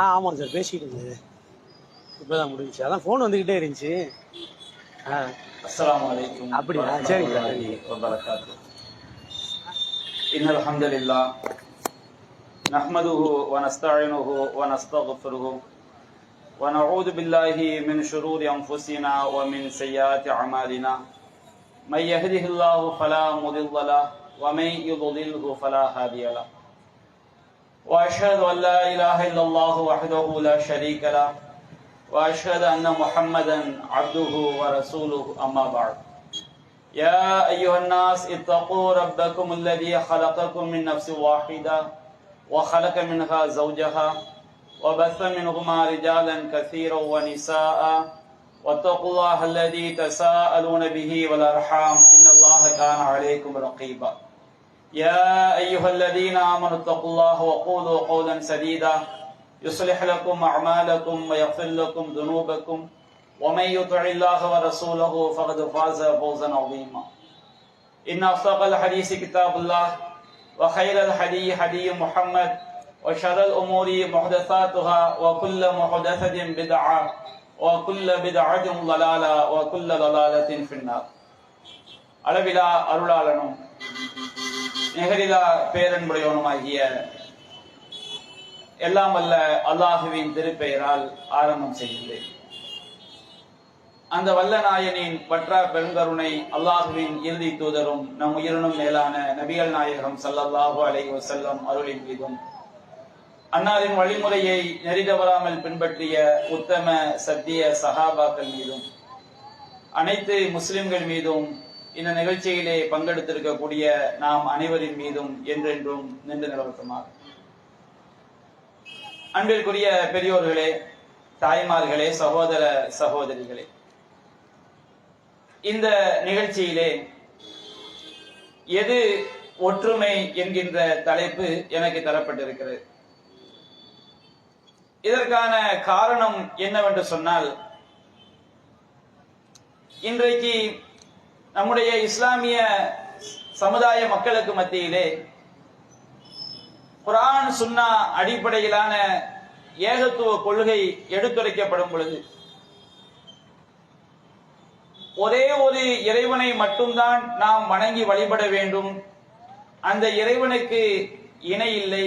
ஆமாம் சார், பேசிக்கிட்டு இருந்தது இப்போதான் முடிஞ்சிச்சு. அதான் ஃபோன் வந்துக்கிட்டே இருந்துச்சு. அஸ்ஸலாமு அலைக்கும். அப்படியா? சரி சார். வபரகாத்துஹு. இன்னல் ஹம்தலில்லாஹ் நஹ்மதுஹு வ நஸ்தஈனுஹு வ நஸ்தக்ஃபிருஹு வ நஊது பில்லாஹி மின் ஷுரூரி அன்ஃபுஸினா வ மின் ஸய்யிஆத்தி அமாலினா. மை யஹ்திஹில்லாஹு ஃபலா முதில்ல லஹு வ மை யுضللஹு ஃபலா ஹாதிய லஹு. وأشهد أن لا إله إلا الله وحده لا شريك له وأشهد أن محمدا عبده ورسوله أما بعد. يا أيها الناس اتقوا ربكم الذي خلقكم من نفس واحدة وخلق منها زوجها وبث منهما رجالا كثيرا ونساء واتقوا الله الذي تساءلون به والأرحام إن الله كان عليكم رقيبا. يا أيها الذين آمنوا اتقوا الله وقولوا قولا سديدا يصلح لكم أعمالكم ويغفر لكم ذنوبكم ومن يطع الله ورسوله فقد فاز فوزا عظيما. إن أصدق الحديث كتاب الله وخير الهدي هدي محمد وشر الأمور محدثاتها وكل محدثة بدعة وكل بدعة ضلالة وكل ضلالة في النار. அளவிலா அருளாளனும் நிகரிலா பேரன்புடையவனுமாகிய எல்லாம் வல்ல அல்லாஹுவின் திருப்பெயரால் ஆரம்பம் செய்கின்றேன். அந்த வல்ல நாயனின் பற்றா பெருங்கருணை அல்லாஹுவின் இறுதி தூதரும் நம் உயிரினும் மேலான நபிகள் நாயகம் ஸல்லல்லாஹு அலைஹி வஸல்லம் அருளின் மீதும் அன்னாரின் வழிமுறையை நெறிதவறாமல் பின்பற்றிய உத்தம சத்திய சஹாபாக்கள் மீதும் அனைத்து முஸ்லிம்கள் மீதும் இந்த நிகழ்ச்சியிலே பங்கெடுத்திருக்கக்கூடிய நாம் அனைவரின் மீதும் என்றென்றும் நின்று நிலவட்டுமாறு. அன்பிற்குரிய பெரியோர்களே, தாய்மார்களே, சகோதர சகோதரிகளே, இந்த நிகழ்ச்சியிலே எது ஒற்றுமை என்கின்ற தலைப்பு எனக்கு தரப்பட்டிருக்கிறது. இதற்கான காரணம் என்னவென்று சொன்னால், இன்றைக்கு நம்முடைய இஸ்லாமிய சமுதாய மக்களுக்கு மத்தியிலே குர்ஆன் சுன்னா அடிப்படையிலான ஏகத்துவ கொள்கை எடுத்துரைக்கப்படும் பொழுது ஒரே ஒரு இறைவனை மட்டும்தான் நாம் வணங்கி வழிபட வேண்டும், அந்த இறைவனுக்கு இணை இல்லை,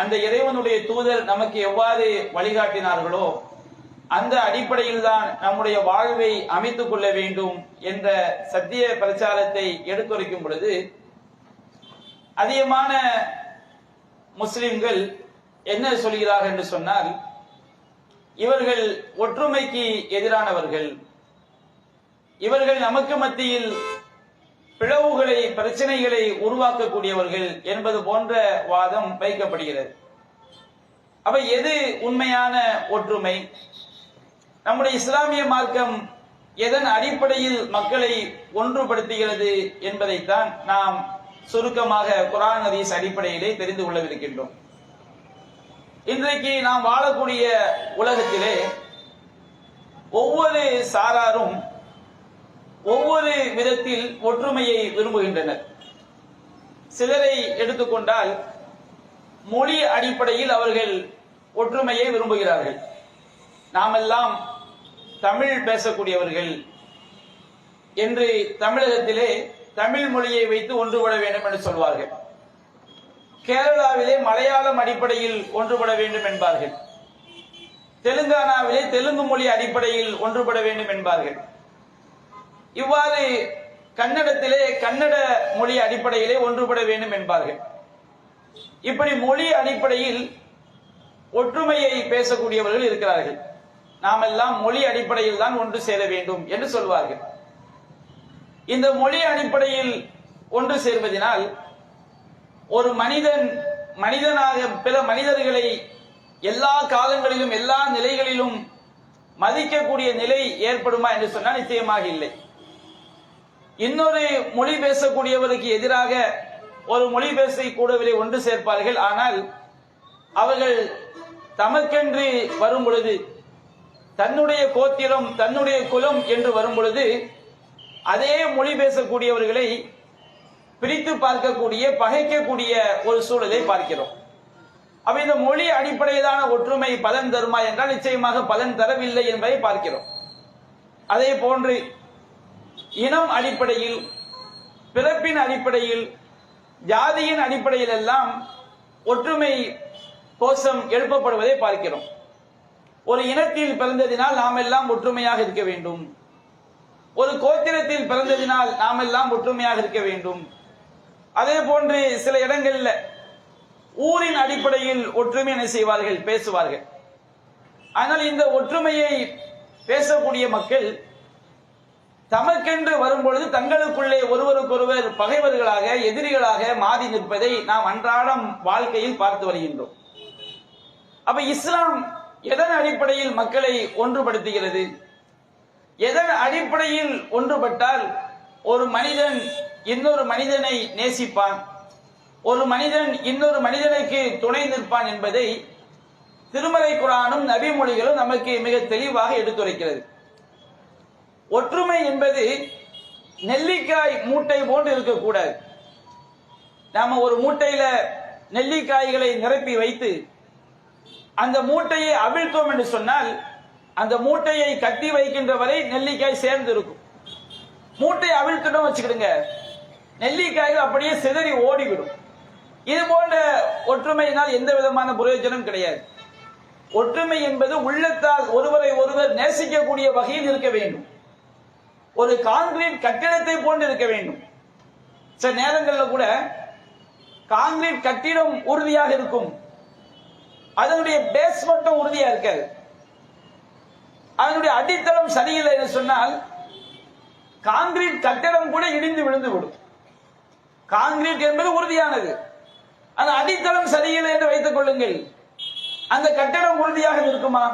அந்த இறைவனுடைய தூதர் நமக்கு எவ்வாறு வழிகாட்டினார்களோ அந்த அடிப்படையில் தான் நம்முடைய வாழ்வை அமைத்துக் கொள்ள வேண்டும் என்ற சத்திய பிரச்சாரத்தை எடுத்துரைக்கும் பொழுது அதிகமான முஸ்லிம்கள் என்ன சொல்கிறார்கள் என்று சொன்னால், இவர்கள் ஒற்றுமைக்கு எதிரானவர்கள், இவர்கள் நமக்கு மத்தியில் பிளவுகளை பிரச்சனைகளை உருவாக்கக்கூடியவர்கள் என்பது போன்ற வாதம் வைக்கப்படுகிறது. அப்ப எது உண்மையான ஒற்றுமை? நம்முடைய இஸ்லாமிய மார்க்கம் எதன் அடிப்படையில் மக்களை ஒன்றுபடுத்துகிறது என்பதைத்தான் நாம் சுருக்கமாக குர்ஆன் ஹதீஸ் அடிப்படையிலே தெரிந்து கொள்ளவிருக்கின்றோம். இன்றைக்கு நாம் வாழக்கூடிய உலகத்திலே ஒவ்வொரு சாராரும் ஒவ்வொரு விதத்தில் ஒற்றுமையை விரும்புகின்றனர். சிலரை எடுத்துக்கொண்டால் மொழி அடிப்படையில் அவர்கள் ஒற்றுமையை விரும்புகிறார்கள். நாமெல்லாம் தமிழ் பேசக்கூடியவர்கள் என்று தமிழகத்திலே தமிழ் மொழியை வைத்து ஒன்றுபட வேண்டும் என்று சொல்வார்கள். கேரளாவிலே மலையாளம் அடிப்படையில் ஒன்றுபட வேண்டும் என்பார்கள். தெலுங்கானாவிலே தெலுங்கு மொழி அடிப்படையில் ஒன்றுபட வேண்டும் என்பார்கள். இவ்வாறு கன்னடத்திலே கன்னட மொழி அடிப்படையிலே ஒன்றுபட வேண்டும் என்பார்கள். இப்படி மொழி அடிப்படையில் ஒற்றுமையை பேசக்கூடியவர்கள் இருக்கிறார்கள். நாம் எல்லாம் மொழி அடிப்படையில் தான் ஒன்று சேர வேண்டும் என்று சொல்வார்கள். இந்த மொழி அடிப்படையில் ஒன்று சேர்வதனால் ஒரு மனிதனாக பிற மனிதர்களை எல்லா காலங்களிலும் எல்லா நிலைகளிலும் மதிக்கக்கூடிய நிலை ஏற்படுமா என்று சொன்னால் நிச்சயமாக இல்லை. இன்னொரு மொழி பேசக்கூடியவருக்கு எதிராக ஒரு மொழி பேசக்கூடியவரை ஒன்று சேர்ப்பார்கள். ஆனால் அவர்கள் தமக்கென்று வரும் பொழுது, தன்னுடைய கோத்திரம் தன்னுடைய குலம் என்று வரும் பொழுது அதே மொழி பிரித்து பார்க்கக்கூடிய பகைக்கக்கூடிய ஒரு சூழலை பார்க்கிறோம். அப்ப இந்த மொழி அடிப்படையிலான ஒற்றுமை பலன் தருமா என்றால் நிச்சயமாக பலன் தரவில்லை என்பதை பார்க்கிறோம். அதே போன்று இனம் அடிப்படையில், பிறப்பின் அடிப்படையில், ஜாதியின் அடிப்படையில் எல்லாம் ஒற்றுமை கோஷம் எழுப்பப்படுவதை பார்க்கிறோம். ஒரு இனத்தில் பிறந்ததினால் நாம் எல்லாம் ஒற்றுமையாக இருக்க வேண்டும், ஒரு கோத்திரத்தில் பிறந்ததினால் நாம் எல்லாம் ஒற்றுமையாக இருக்க வேண்டும். அதே போன்று சில இடங்களில் ஊரின் அடிப்படையில் ஒற்றுமை என்ன செய்வார்கள், பேசுவார்கள். ஆனால் இந்த ஒற்றுமையை பேசக்கூடிய மக்கள் தமக்கென்று வரும்பொழுது தங்களுக்குள்ளே ஒருவருக்கொருவர் பகைவர்களாக, எதிரிகளாக மாறி நிற்பதை நாம் அன்றாடம் வாழ்க்கையில் பார்த்து வருகின்றோம். அப்ப இஸ்லாம் எதன் அடிப்படையில் மக்களை ஒன்றுபடுத்துகிறது? எதன் அடிப்படையில் ஒன்றுபட்டால் ஒரு மனிதன் இன்னொரு மனிதனை நேசிப்பான், ஒரு மனிதன் இன்னொரு மனிதனுக்கு துணை நிற்பான் என்பதை திருமறை குர்ஆனும் நபி மொழிகளும் நமக்கு மிக தெளிவாக எடுத்துரைக்கிறது. ஒற்றுமை என்பது நெல்லிக்காய் மூட்டை போன்று இருக்கக்கூடாது. நாம ஒரு மூட்டையில நெல்லிக்காய்களை நிரப்பி வைத்து அந்த மூட்டையை அவிழ்த்தோம் என்று சொன்னால் அந்த மூட்டையை கட்டி வைக்கின்ற வரை நெல்லிக்காய் சேர்ந்து இருக்கும். மூட்டையை அவிழ்த்துட்டோம் வச்சுக்கிடுங்க, நெல்லிக்காய்கள் அப்படியே சிதறி ஓடிவிடும். இது போன்ற ஒற்றுமையினால் எந்த விதமான பிரயோஜனம் கிடையாது. ஒற்றுமை என்பது உள்ளத்தால் ஒருவரை ஒருவர் நேசிக்கக்கூடிய வகையில் இருக்க வேண்டும். ஒரு கான்கிரீட் கட்டிடத்தை போன்று இருக்க வேண்டும். சில நேரங்களில் கூட கான்கிரீட் கட்டிடம் உறுதியாக இருக்கும், அதனுடைய பேஸ் மட்டும் உறுதியா இருக்காது. அதனுடைய அடித்தளம் சரியில்லை என்று சொன்னால் கான்கிரீட் கட்டிடம் கூட இடிந்து விழுந்து விடும். கான்கிரீட் என்பது உறுதியானது, அந்த அடித்தளம் சரியில்லை என்று வைத்துக் கொள்ளுங்கள், அந்த கட்டிடம் உறுதியாக இருக்குமா?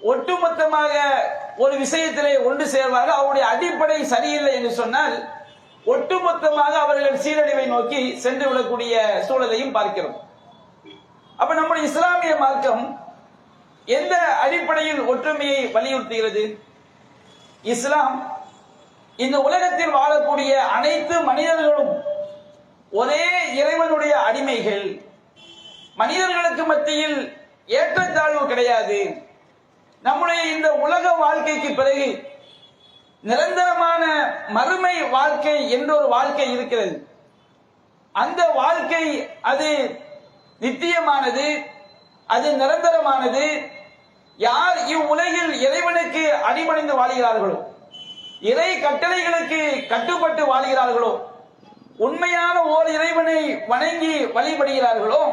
ஒட்டுமொத்தமாக ஒரு விஷயத்திலே ஒன்று சேர்வார்கள், அவருடைய அடிப்படை சரியில்லை என்று சொன்னால் ஒட்டுமொத்தமாக அவர்கள் சீரழிவை நோக்கி சென்று விடக்கூடிய சூழலையும் பார்க்கிறோம். அப்ப நம்முடைய இஸ்லாமிய மார்க்கம் எந்த அடிப்படையில் ஒற்றுமையை வலியுறுத்துகிறது? இஸ்லாம் இந்த உலகத்தில் வாழக்கூடிய அனைத்து மனிதர்களும் ஒரே இறைவனுடைய அடிமைகள், மனிதர்களுக்கு மத்தியில் ஏற்றத்தாழ்வு கிடையாது. நம்முடைய இந்த உலக வாழ்க்கைக்கு பிறகு நிரந்தரமான மறுமை வாழ்க்கை என்ற ஒரு வாழ்க்கை இருக்கிறது. அந்த வாழ்க்கை அது நித்தியமானது, அது நிரந்தரமானது. யார் இவ்வுலகில் இறைவனுக்கு அடிபணிந்து வாழ்கிறார்களோ, இறை கட்டளைகளுக்கு கட்டுப்பட்டு வாழ்கிறார்களோ, உண்மையான ஓர் இறைவனை வணங்கி வழிபடுகிறார்களோ,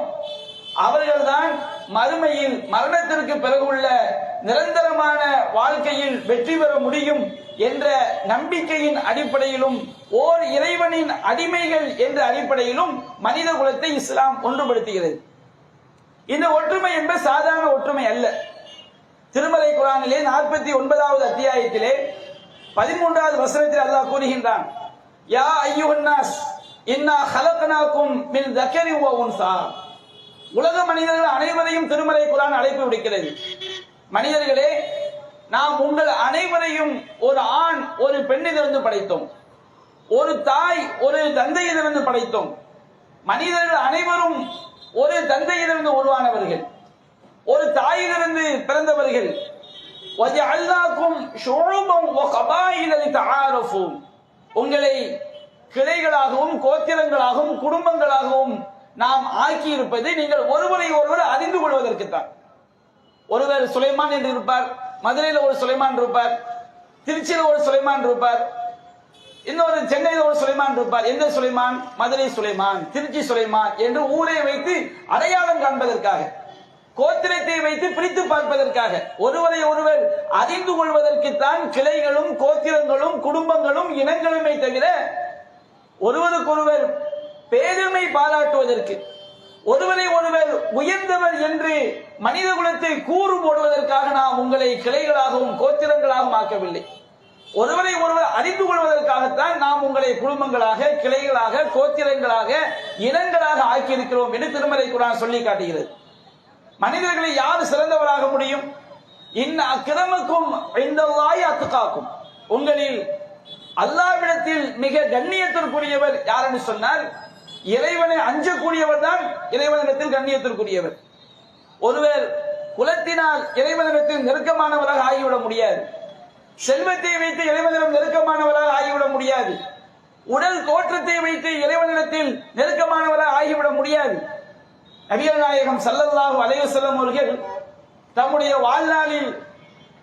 அவர்கள்தான் மறுமையில் மரணத்திற்கு பிறகு உள்ள நிரந்தரமான வாழ்க்கையில் வெற்றி பெற முடியும் என்ற நம்பிக்கையின் அடிப்படையிலும் ஓர் இறைவனின் அடிமைகள் என்ற அடிப்படையிலும் மனித குலத்தை இஸ்லாம் ஒன்றுபடுத்துகிறது. இந்த ஒற்றுமை என்பது சாதாரண ஒற்றுமை அல்ல. திருமறை குர்ஆனிலே 49வது அத்தியாயத்திலே 13வது வசனத்தில் அல்லாஹ் கூறுகின்றான், யா அய்யுஹன் நாஸ் இன்னா ஹலக்னாகும் மின் தக்கரி வ உன்சா. உலக மனிதர்கள் அனைவரையும் திருமறை குர்ஆன் அழைப்பு விடுக்கிறது. மனிதர்களே, நாம் உங்கள் அனைவரையும் ஒரு ஆண் ஒரு பெண்ணிலிருந்து படைத்தோம், ஒரு தாய் ஒரு தந்தையிலிருந்து படைத்தோம். மனிதர்கள் அனைவரும் ஒரு தந்தையிலிருந்து உருவானவர்கள், ஒரு தாயிலிருந்து பிறந்தவர்கள். வஜஅல்னாகும் ஷுஉபன் வ கபாயில லிதஆரஃபு. உங்களை கிளைகளாகவும் கோத்திரங்களாகவும் குடும்பங்களாகவும் நாம் ஆக்கி இருப்பது நீங்கள் ஒருவரை ஒருவர் அறிந்து கொள்வதற்கு தான். ஒருவர் சுலைமான் என்று இருப்பார், மதுரையில் ஒரு சுலைமான் இருப்பார், திருச்சியில் ஒரு சுலைமான் இருப்பார், இன்னொரு சென்னையில் ஒரு சுலைமான் இருப்பார். எந்த சுலைமான்? மதுரை சுலைமான், திருச்சி சுலைமான் என்று ஊரை வைத்து அடையாளம் காண்பதற்காக, கோத்திரத்தை வைத்து பிரித்து பார்ப்பதற்காக, ஒருவரை ஒருவர் அறிந்து கொள்வதற்குத்தான் கிளைகளும் கோத்திரங்களும் குடும்பங்களும் இனங்களுமே தவிர ஒருவருக்கொருவர் பேருமை பாராட்டுவதற்கு, ஒருவரை ஒருவர் உயர்ந்தவர் என்று மனித குலத்தை கூறு போடுவதற்காக நாம் உங்களை கிளைகளாகவும் கோத்திரங்களாகவும் ஆக்கவில்லை. ஒருவரை ஒருவர் அறிந்து கொள்வதற்காகத்தான் நாம் உங்களை குடும்பங்களாக, கிளைகளாக, கோத்திரங்களாக, இனங்களாக ஆக்கியிருக்கிறோம் என்று திருமறை குர்ஆன் சொல்லி காட்டுகிறது. மனிதர்களை யார் சிறந்தவராக முடியும்? இன்ன அக்கிரமக்கும் இந்தல்லாஹி அத்காக்கும். உங்களில் அல்லாஹ்விடத்தில் மிக கண்ணியத்திற்குரியவர் யார் என்று சொன்னால் இறைவனை அஞ்சக்கூடியவர் தான் இறைவனிடத்தில் கண்ணியத்திற்குரியவர். ஒருவர் குலத்தினால் இறைவனிடத்தில் நெருக்கமானவராக ஆகிவிட முடியாது. செல்வத்தை வைத்து இறைவனிடம் நெருக்கமானவராக ஆகிவிட முடியாது. உடல் தோற்றத்தை வைத்து இறைவனிடத்தில் நெருக்கமானவராக ஆகிவிட முடியாது. நபிகள் நாயகம் ஸல்லல்லாஹு அலைஹி வஸல்லம் அவர்கள் தம்முடைய வாழ்நாளில்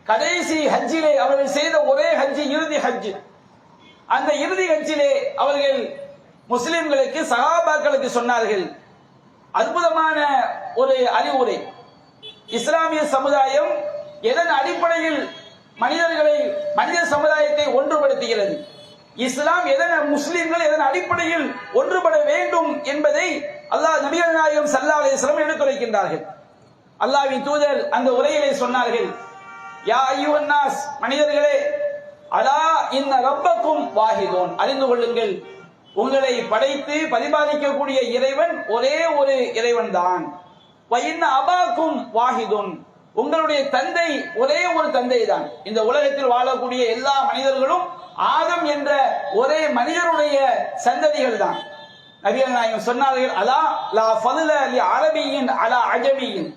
கடைசி ஹஜ்ஜிலே அவர்கள் செய்த ஒரே ஹஜ்ஜி இறுதி ஹஜ். அந்த இறுதி ஹஜ்ஜிலே அவர்கள் முஸ்லிம்களுக்கு சஹாபாக்களுக்கு சொன்னார்கள் அற்புதமான ஒரு அறிவுரை. இஸ்லாமிய சமுதாயம் எதன் அடிப்படையில் மனித சமுதாயத்தை ஒன்றுபடுத்துகிறது, இஸ்லாம் முஸ்லிம்கள் எதன் அடிப்படையில் ஒன்றுபட வேண்டும் என்பதை அல்லாஹ் நபிகள் நாயகம் ஸல்லல்லாஹு அலைஹி வஸல்லம் எடுத்துரைக்கின்றார்கள். அல்லாஹ்வின் தூதர் அந்த உரையிலே சொன்னார்கள், யா அய்யுஹன் நாஸ், மனிதர்களே, அலா இன்ன ரப்பக்கும் வாஹிதுன், அறிந்து கொள்ளுங்கள், உங்களை படைத்து பரிபாலிக்கக்கூடிய இறைவன் ஒரே ஒரு இறைவன் தான். வ இன்ன அபாக்கும் வாஹிதுன், உங்களுடைய தந்தை ஒரே ஒரு தந்தை தான். இந்த உலகத்தில் வாழக்கூடிய எல்லா மனிதர்களும் ஆதம் என்ற ஒரே மனிதருடைய சந்ததிகள் தான். நபிகள் நாயகம் சொன்னார்கள், அலா லா ஃபதுல லி அரபியின் அலா அஜமியின்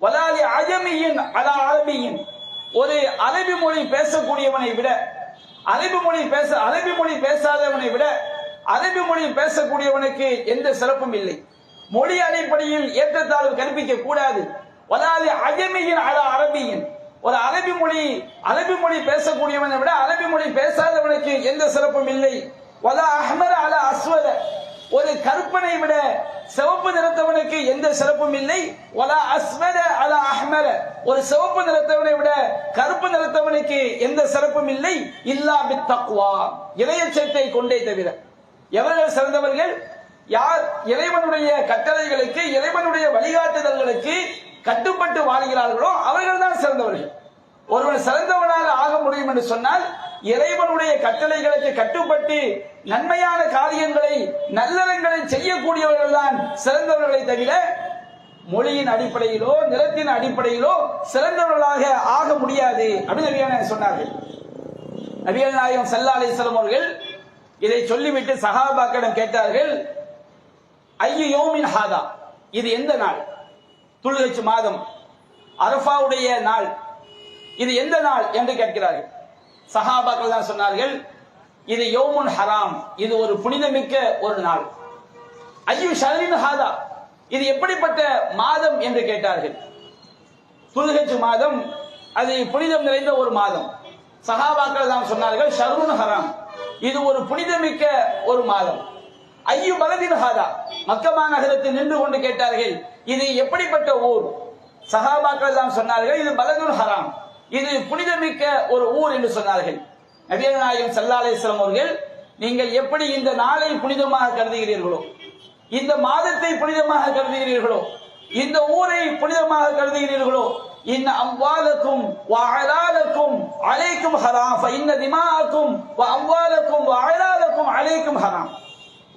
வலா லி அஜமியின் அலா அரபியின், ஒரு அரபி மொழி பேசக்கூடியவனை விட அரபி மொழி பேசாதவனை விட அரபி மொழி பேசக்கூடியவனுக்கு எந்த சிறப்பும் இல்லை. மொழி அடிப்படையில் ஏற்றத்தாழ்வு கற்பிக்க கூடாது. வலாலி அஜமியின் அலா அரபியின், ஒரு அரபி மொழி பேசக்கூடியவனை விட அரபி மொழி பேசாதவனுக்கு எந்த சிறப்பும் இல்லை. வலா அஹ்மர அலா அஸ்வத, ஒரு கருப்பனை விட சிவப்பு நிறத்தவனுக்கு எந்த சிறப்பும் இல்லை. வலா அஸ்வத அலா அஹ்மர, ஒரு சிவப்பு நிறத்தவனை விட கருப்பு நிறத்தவனுக்கு எந்த சிறப்பும் இல்லை. இல்லா பித் தக்வா, இறையச்சத்தை கொண்டே தவிர. எவர்கள் சிறந்தவர்கள்? யார் இறைவனுடைய கட்டளைகளுக்கு இறைவனுடைய வழிகாட்டுதல்களுக்கு கட்டுப்பட்டு வாழ்கிறார்களோ அவர்கள் தான் சிறந்தவர்கள். ஒருவன் சிறந்தவனாக ஆக முடியும் என்று சொன்னால் இறைவனுடைய கட்டளைகளுக்கு கட்டுப்பட்டு நன்மையான காரியங்களை நல்லறங்களை செய்யக்கூடியவர்கள் தான் சிறந்தவர்களை தவிர மொழியின் அடிப்படையிலோ நிறத்தின் அடிப்படையிலோ சிறந்தவர்களாக ஆக முடியாது அப்படின்னு நபிகள் சொன்னார்கள். நபிகள் நாயகம் ஸல்லல்லாஹு அலைஹி வஸல்லம் அவர்கள் இதை சொல்லிவிட்டு சஹாபாக்களிடம் கேட்டார்கள், ஐயு யௌமின் ஹாதா, இது எந்த நாள்? துல்ஹஜ் மாதம் அரஃபாவுடைய நாள், இது எந்த நாள் என்று கேட்கிறார்கள். சஹாபாக்கள் தான் சொன்னார்கள், இது யௌமுன் ஹராம், இது ஒரு புனிதமிக்க ஒரு நாள். ஐயு ஷஹரின் ஹாதா, இது எப்படிப்பட்ட மாதம் என்று கேட்டார்கள். துல்ஹஜ் மாதம் அது புனிதம் நிறைந்த ஒரு மாதம். சஹாபாக்கள் தான் சொன்னார்கள், ஷஹ்ருன் ஹராம், இது ஒரு புனிதமிக்க ஒரு மாதம். ஐயு பலதின் ஹாதா, மக்கமா நகரத்தில் நின்று கொண்டு கேட்டார்கள், இது எப்படிப்பட்ட ஊர்? சஹாபாக்கள் தான் சொன்னார்கள், இது பலதுல் ஹராம், இது புனிதமிக்க ஒரு ஊர் என்று சொன்னார்கள். நபிகள் நாயகம் ஸல்லல்லாஹு அலைஹி வஸல்லம் அவர்கள், நீங்கள் எப்படி இந்த நாளை புனிதமாக கருதுகிறீர்களோ, இந்த மாதத்தை புனிதமாக கருதுகிறீர்களோ, இந்த ஊரை புனிதமாக கருதுகிறீர்களோ, இன்ன அம்வாலக்கும் வ அலாலக்கும் அலைக்கும் ஹராம் ஃப இன்ன திமாஅக்கும் வ அம்வாலக்கும் வ அலாலக்கும் அலைக்கும் ஹராம்,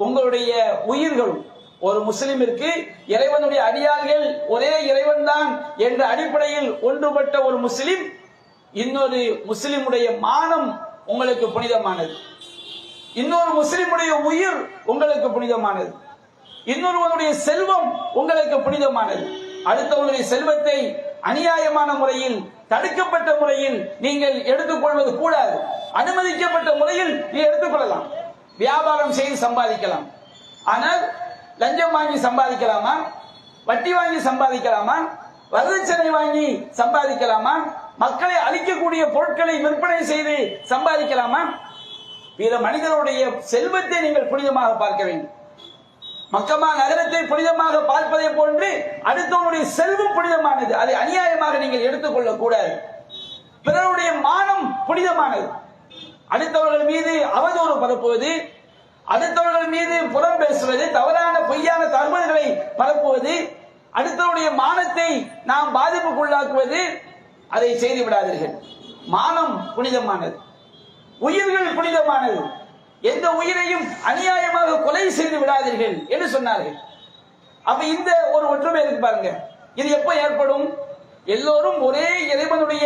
உங்களுடைய உயிர்களும், ஒரு முஸ்லிமிற்கு இறைவனுடைய அடியார்கள் ஒரே இறைவன் தான் என்ற அடிப்படையில் ஒன்றுபட்ட ஒரு முஸ்லிம், இன்னொரு முஸ்லிமுடைய மானம் உங்களுக்கு புனிதமானது, இன்னொரு முஸ்லிமுடைய உயிர் உங்களுக்கு புனிதமானது, இன்னொருவனுடைய செல்வம் உங்களுக்கு புனிதமானது. அடுத்தவனுடைய செல்வத்தை அநியாயமான முறையில் தடுக்கப்பட்ட முறையில் நீங்கள் எடுத்துக்கொள்வது கூடாது. அனுமதிக்கப்பட்ட முறையில் நீ எடுத்துக்கொள்ளலாம். வியாபாரம் செய்து சம்பாதிக்கலாம். ஆனால் லஞ்சம் வாங்கி சம்பாதிக்கலாமா? வட்டி வாங்கி சம்பாதிக்கலாமா? வரதட்சணை வாங்கி சம்பாதிக்கலாமா? மக்களை அழிக்கக்கூடிய பொருட்களை விற்பனை செய்து சம்பாதிக்கலாமா? பிற மனிதனுடைய செல்வத்தை நீங்கள் புனிதமாக பார்க்க வேண்டும். மக்கமா நகரத்தை புனிதமாக பார்ப்பதை போன்று அடுத்தவனுடைய செல்வம் புனிதமானது, அதை அநியாயமாக நீங்கள் எடுத்துக்கொள்ள கூடாது. பிறருடைய மானம் புனிதமானது. அடுத்தவர்கள் மீது அவதூறு பரப்புவது, அடுத்தவர்கள் மீது புறம் பேசுவது, தவறான பொய்யான தகவல்களை பரப்புவது, அடுத்தவருடைய மானத்தை நாம் பாதிப்புக்குள்ளாக்குவது, அதை செய்து விடாதீர்கள். மானம் புனிதமானது, உயிர்கள் புனிதமானது, எந்த உயிரையும் அநியாயமாக கொலை செய்து விடாதீர்கள் என்று சொன்னார்கள். அப்ப இந்த ஒரு ஒற்றுமை இருக்கு பாருங்க, இது எப்ப ஏற்படும்? எல்லோரும் ஒரே இறைவனுடைய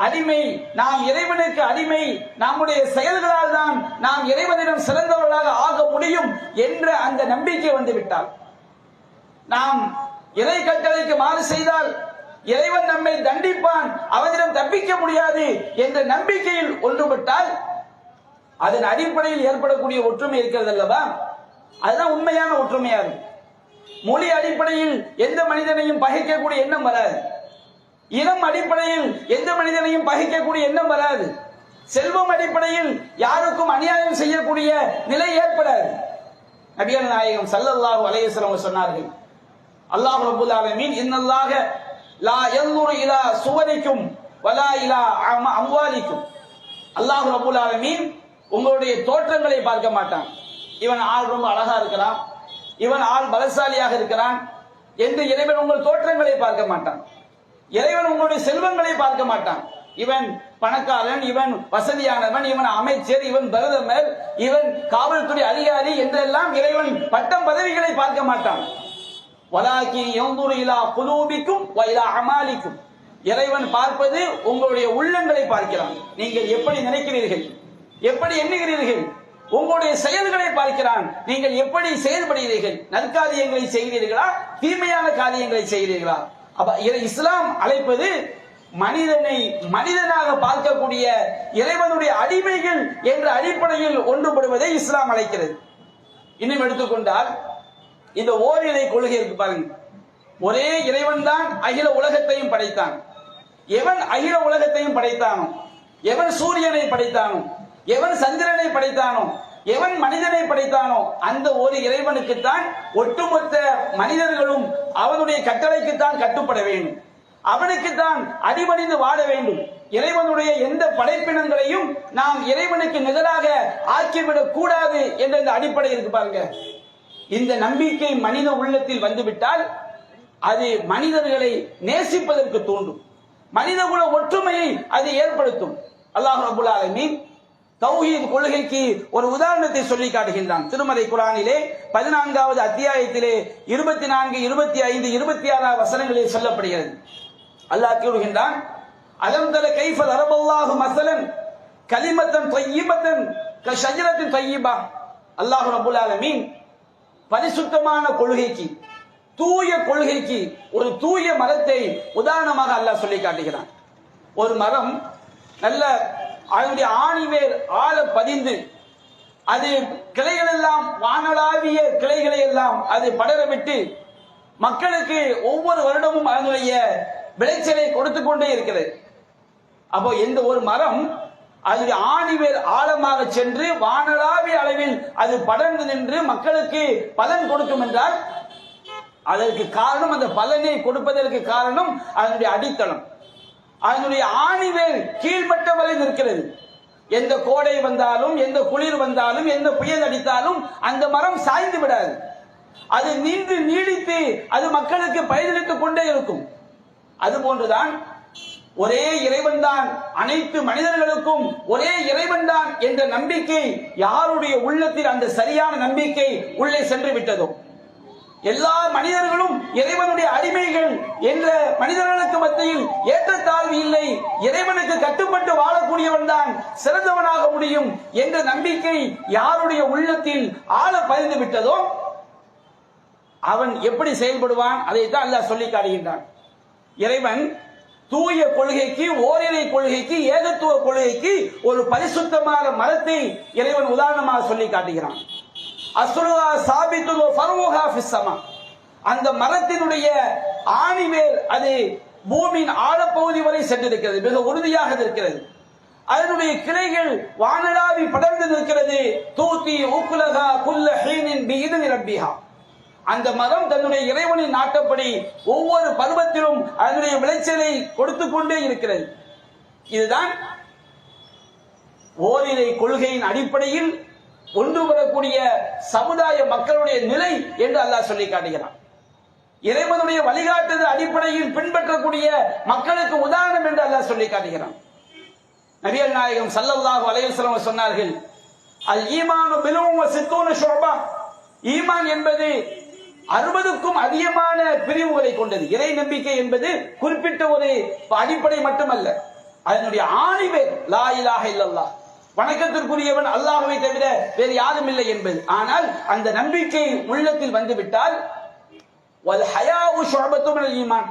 அடிமை, நாம் இறைவனுக்கு அடிமை, நம்முடைய செயல்களால் தான் நாம் இறைவனிடம் சிறந்தவர்களாக ஆக முடியும் என்ற அந்த நம்பிக்கை வந்துவிட்டால், நாம் இறை கட்டளைக்கு மாறு செய்தால் இறைவன் நம்மை தண்டிப்பான், அவனிடம் தப்பிக்க முடியாது என்ற நம்பிக்கையில் ஒன்றுபட்டால் அதன் அடிப்படையில் ஏற்படக்கூடிய ஒற்றுமை இருக்கிறது அல்லவா, அதுதான் உண்மையான ஒற்றுமையாகும். மொழி அடிப்படையில் எந்த மனிதனையும் பகைக்கக்கூடிய எண்ணம் வராது, இனம் அடிப்படையில் எந்த மனிதனையும் பகைக்கக்கூடிய எண்ணம் வராது, செல்வம் அடிப்படையில் யாருக்கும் அநியாயம் செய்யக்கூடிய நிலை ஏற்படாது. நபிகள் நாயகம் ஸல்லல்லாஹு அலைஹி வஸல்லம் சொன்னார்கள், அல்லாஹ் ரப்பல் ஆலமீன் இன்னல்லாஹ லா யன்துரு இலா சுவரிக்கும் வலா இலா அம்வாலிக்கும். அல்லாஹ் ரப்பல் ஆலமீன் உங்களுடைய தோற்றங்களை பார்க்க மாட்டான், இவன் ஆள் ரொம்ப அழகா இருக்கிறான், இவன் ஆள் பலசாலியாக இருக்கிறான் என்று இறைவன் உங்கள் தோற்றங்களை பார்க்க மாட்டான். இறைவன் உங்களுடைய செல்வங்களை பார்க்க மாட்டான், இவன் பணக்காரன், இவன் வசதியானவன், இவன் அமைச்சர், இவன் பிரதமர், இவன் காவல்துறை அதிகாரி என்றெல்லாம் இறைவன் பட்டம் பதவிகளை பார்க்க மாட்டான். வலாகின் யன்துரு இலா குலூபிக்கும் வ இலா அமாலிக்கும். இறைவன் பார்ப்பது உங்களுடைய உள்ளங்களை பார்க்கிறான். நீங்கள் எப்படி நினைக்கிறீர்கள், எப்படி எண்ணுகிறீர்கள், உங்களுடைய செயல்களை பார்க்கிறான். நீங்கள் எப்படி செயல்படுகிறீர்கள், நற்காரியங்களை செய்கிறீர்களா, தீமையான காரியங்களை செய்கிறீர்களா? அப்ப இஸ்லாம் அழைப்பது மனிதனை மனிதனாக பார்க்கக்கூடிய இறைவனுடைய அடிமைகள் என்ற அடிப்படையில் ஒன்றுபடுவதை இஸ்லாம் அழைக்கிறது. இன்னும் எடுத்துக்கொண்டால் இந்த ஓரிரை கொள்கை இருக்கு பாருங்க, ஒரே இறைவன் தான் அகில உலகத்தையும் படைத்தான். எவன் அகில உலகத்தையும் படைத்தானோ, எவன் சூரியனை படைத்தானோ, எவன் சந்திரனை படைத்தானோ, எவன் மனிதனை படைத்தானோ அந்த ஒரு இறைவனுக்குத்தான் ஒட்டுமொத்த மனிதர்களும் அவனுடைய கட்டளைக்குத்தான் கட்டுப்பட வேண்டும், அவனுக்குத்தான் அடிபணிந்து வாழ வேண்டும். இறைவனுடைய எந்த படைப்பினங்களையும் நாம் இறைவனுக்கு நிகராக ஆக்கிவிடக் கூடாது என்ற இந்த அடிப்படை இருக்கு பாருங்க. இந்த நம்பிக்கை மனித உள்ளத்தில் வந்துவிட்டால் அது மனிதர்களை நேசிப்பதற்கு தூண்டும், மனிதகுல ஒற்றுமையை அது ஏற்படுத்தும். அல்லாஹ் ரப்பல் ஆலமீன் தௌஹீத் கொள்கைக்கு ஒரு உதாரணத்தை சொல்லி காட்டுகின்றான். திருமறை குர்ஆனிலே 14வது அத்தியாயத்திலே 24, 25, 26 வசனங்களில் சொல்லப்படுகிறது. அல்லாஹ் கூறுகின்றான், அலம் தர கைஃப தரபல்லாஹு மஸலன் கலிமத்தன் தய்யிபத்தன் கஷஜரத்தின் தய்யிபா. அல்லாஹ் ரப்பல் ஆலமீன் பரிசுத்தமான கொள்கைக்கு, தூய கொள்கைக்கு ஒரு தூய மரத்தை உதாரணமாக அல்லாஹ் சொல்லி காட்டுகிறான். ஒரு மரம் நல்ல அதனுடைய ஆணிவேர் ஆழ பதிந்து அது கிளைகள் எல்லாம் வானளாவிய கிளைகளை எல்லாம் அது படர விட்டு மக்களுக்கு ஒவ்வொரு வருடமும் அதனுடைய விளைச்சலை கொடுத்து கொண்டே இருக்கிறது. அப்போ எந்த ஒரு மரம் அதனுடைய ஆணிவேர் ஆழமாக சென்று வானளாவிய அளவில் அது படர்ந்து நின்று மக்களுக்கு பலன் கொடுக்கும் என்றால் அதற்கு காரணம், அந்த பலனை கொடுப்பதற்கு காரணம் அதனுடைய அடித்தளம், அதனுடைய ஆணிவேர் கீழ்மட்ட வரை நிற்கிறது. எந்த கோடை வந்தாலும், எந்த குளிர் வந்தாலும், எந்த புயல் அடித்தாலும் அந்த மரம் சாய்ந்து விடாது, அது நின்று நீடித்து அது மக்களுக்கு பயனளித்துக் கொண்டே இருக்கும். அதுபோன்றுதான் ஒரே இறைவன் தான் அனைத்து மனிதர்களுக்கும் ஒரே இறைவன் தான் என்ற நம்பிக்கை யாருடைய உள்ளத்தில் அந்த சரியான நம்பிக்கை உள்ளே சென்று விட்டதோ, எல்லா மனிதர்களும் இறைவனுடைய அடிமைகள் என்ற மனிதர்களுக்கு மத்தியில் ஏற்றத்தாழ்வு இல்லை, இறைவனுக்கு கட்டுப்பட்டு வாழக்கூடியவன் தான் சிறந்தவனாக முடியும் என்ற நம்பிக்கை யாருடைய உள்ளத்தில் ஆழ பதிந்து விட்டதோ அவன் எப்படி செயல்படுவான், அதைத்தான் அல்லாஹ் சொல்லி காட்டுகின்றான். இறைவன் தூய கொள்கைக்கு, ஓரிரை கொள்கைக்கு, ஏகத்துவ கொள்கைக்கு ஒரு பரிசுத்தமான மரத்தை இறைவன் உதாரணமாக சொல்லி காட்டுகிறான். அஸ்ருஹா சாபித்துன் வ ஃபர்உஹா ஃபிஸ் ஸமா. அந்த மரத்தினுடைய ஆணிவேர் அது பூமியின் ஆழப்பகுதி வரை சென்றிருக்கிறது, மிக உறுதியாக இருக்கிறது. அதனுடைய கிளைகள் வானளாவி படர்ந்து நிற்கிறது. தூதி உக்லஹா குல்ல ஹீனின் பிஇذن ரப்பிஹா. அந்த மரம் தன்னுடைய இறைவனின் நாட்டப்படி ஒவ்வொரு பருவத்திலும் அதனுடைய விளைச்சலை கொடுத்து கொண்டே இருக்கிறது. இதுதான் ஓரிரை கொள்கையின் அடிப்படையில் ஒன்று வரக்கூடிய சமுதாய மக்களுடைய நிலை என்று அல்லாஹ் சொல்லி காட்டுகிறான். இறைவனுடைய வழிகாட்டுதல் அடிப்படையில் பின்பற்றக்கூடிய மக்களுக்கு உதாரணம் என்று அல்லாஹ் சொல்லி காட்டுகிறான். நபிகள் நாயகம் ஸல்லல்லாஹு அலைஹி வஸல்லம் சொன்னார்கள், அல் ஈமானு பிதுஉன் வ சித்தூன ஷுஅபா. ஈமான் என்பது 60க்கும் அதிகமான பிரிவுகளை கொண்டது. இறை நம்பிக்கை என்பது குறிப்பிட்ட ஒரு அடிப்படை மட்டுமல்ல, அதனுடைய ஆணிவேர் லா இலாஹ இல்லல்லாஹ், வணக்கத்திற்குரியவன் அல்லாஹ்வை தவிர வேறு யாரும் இல்லை என்பது. ஆனால் அந்த நம்பிக்கை உள்ளத்தில் வந்துவிட்டால் வல் ஹயாஉ ஷுஅபத்துன் மினல் ஈமான்,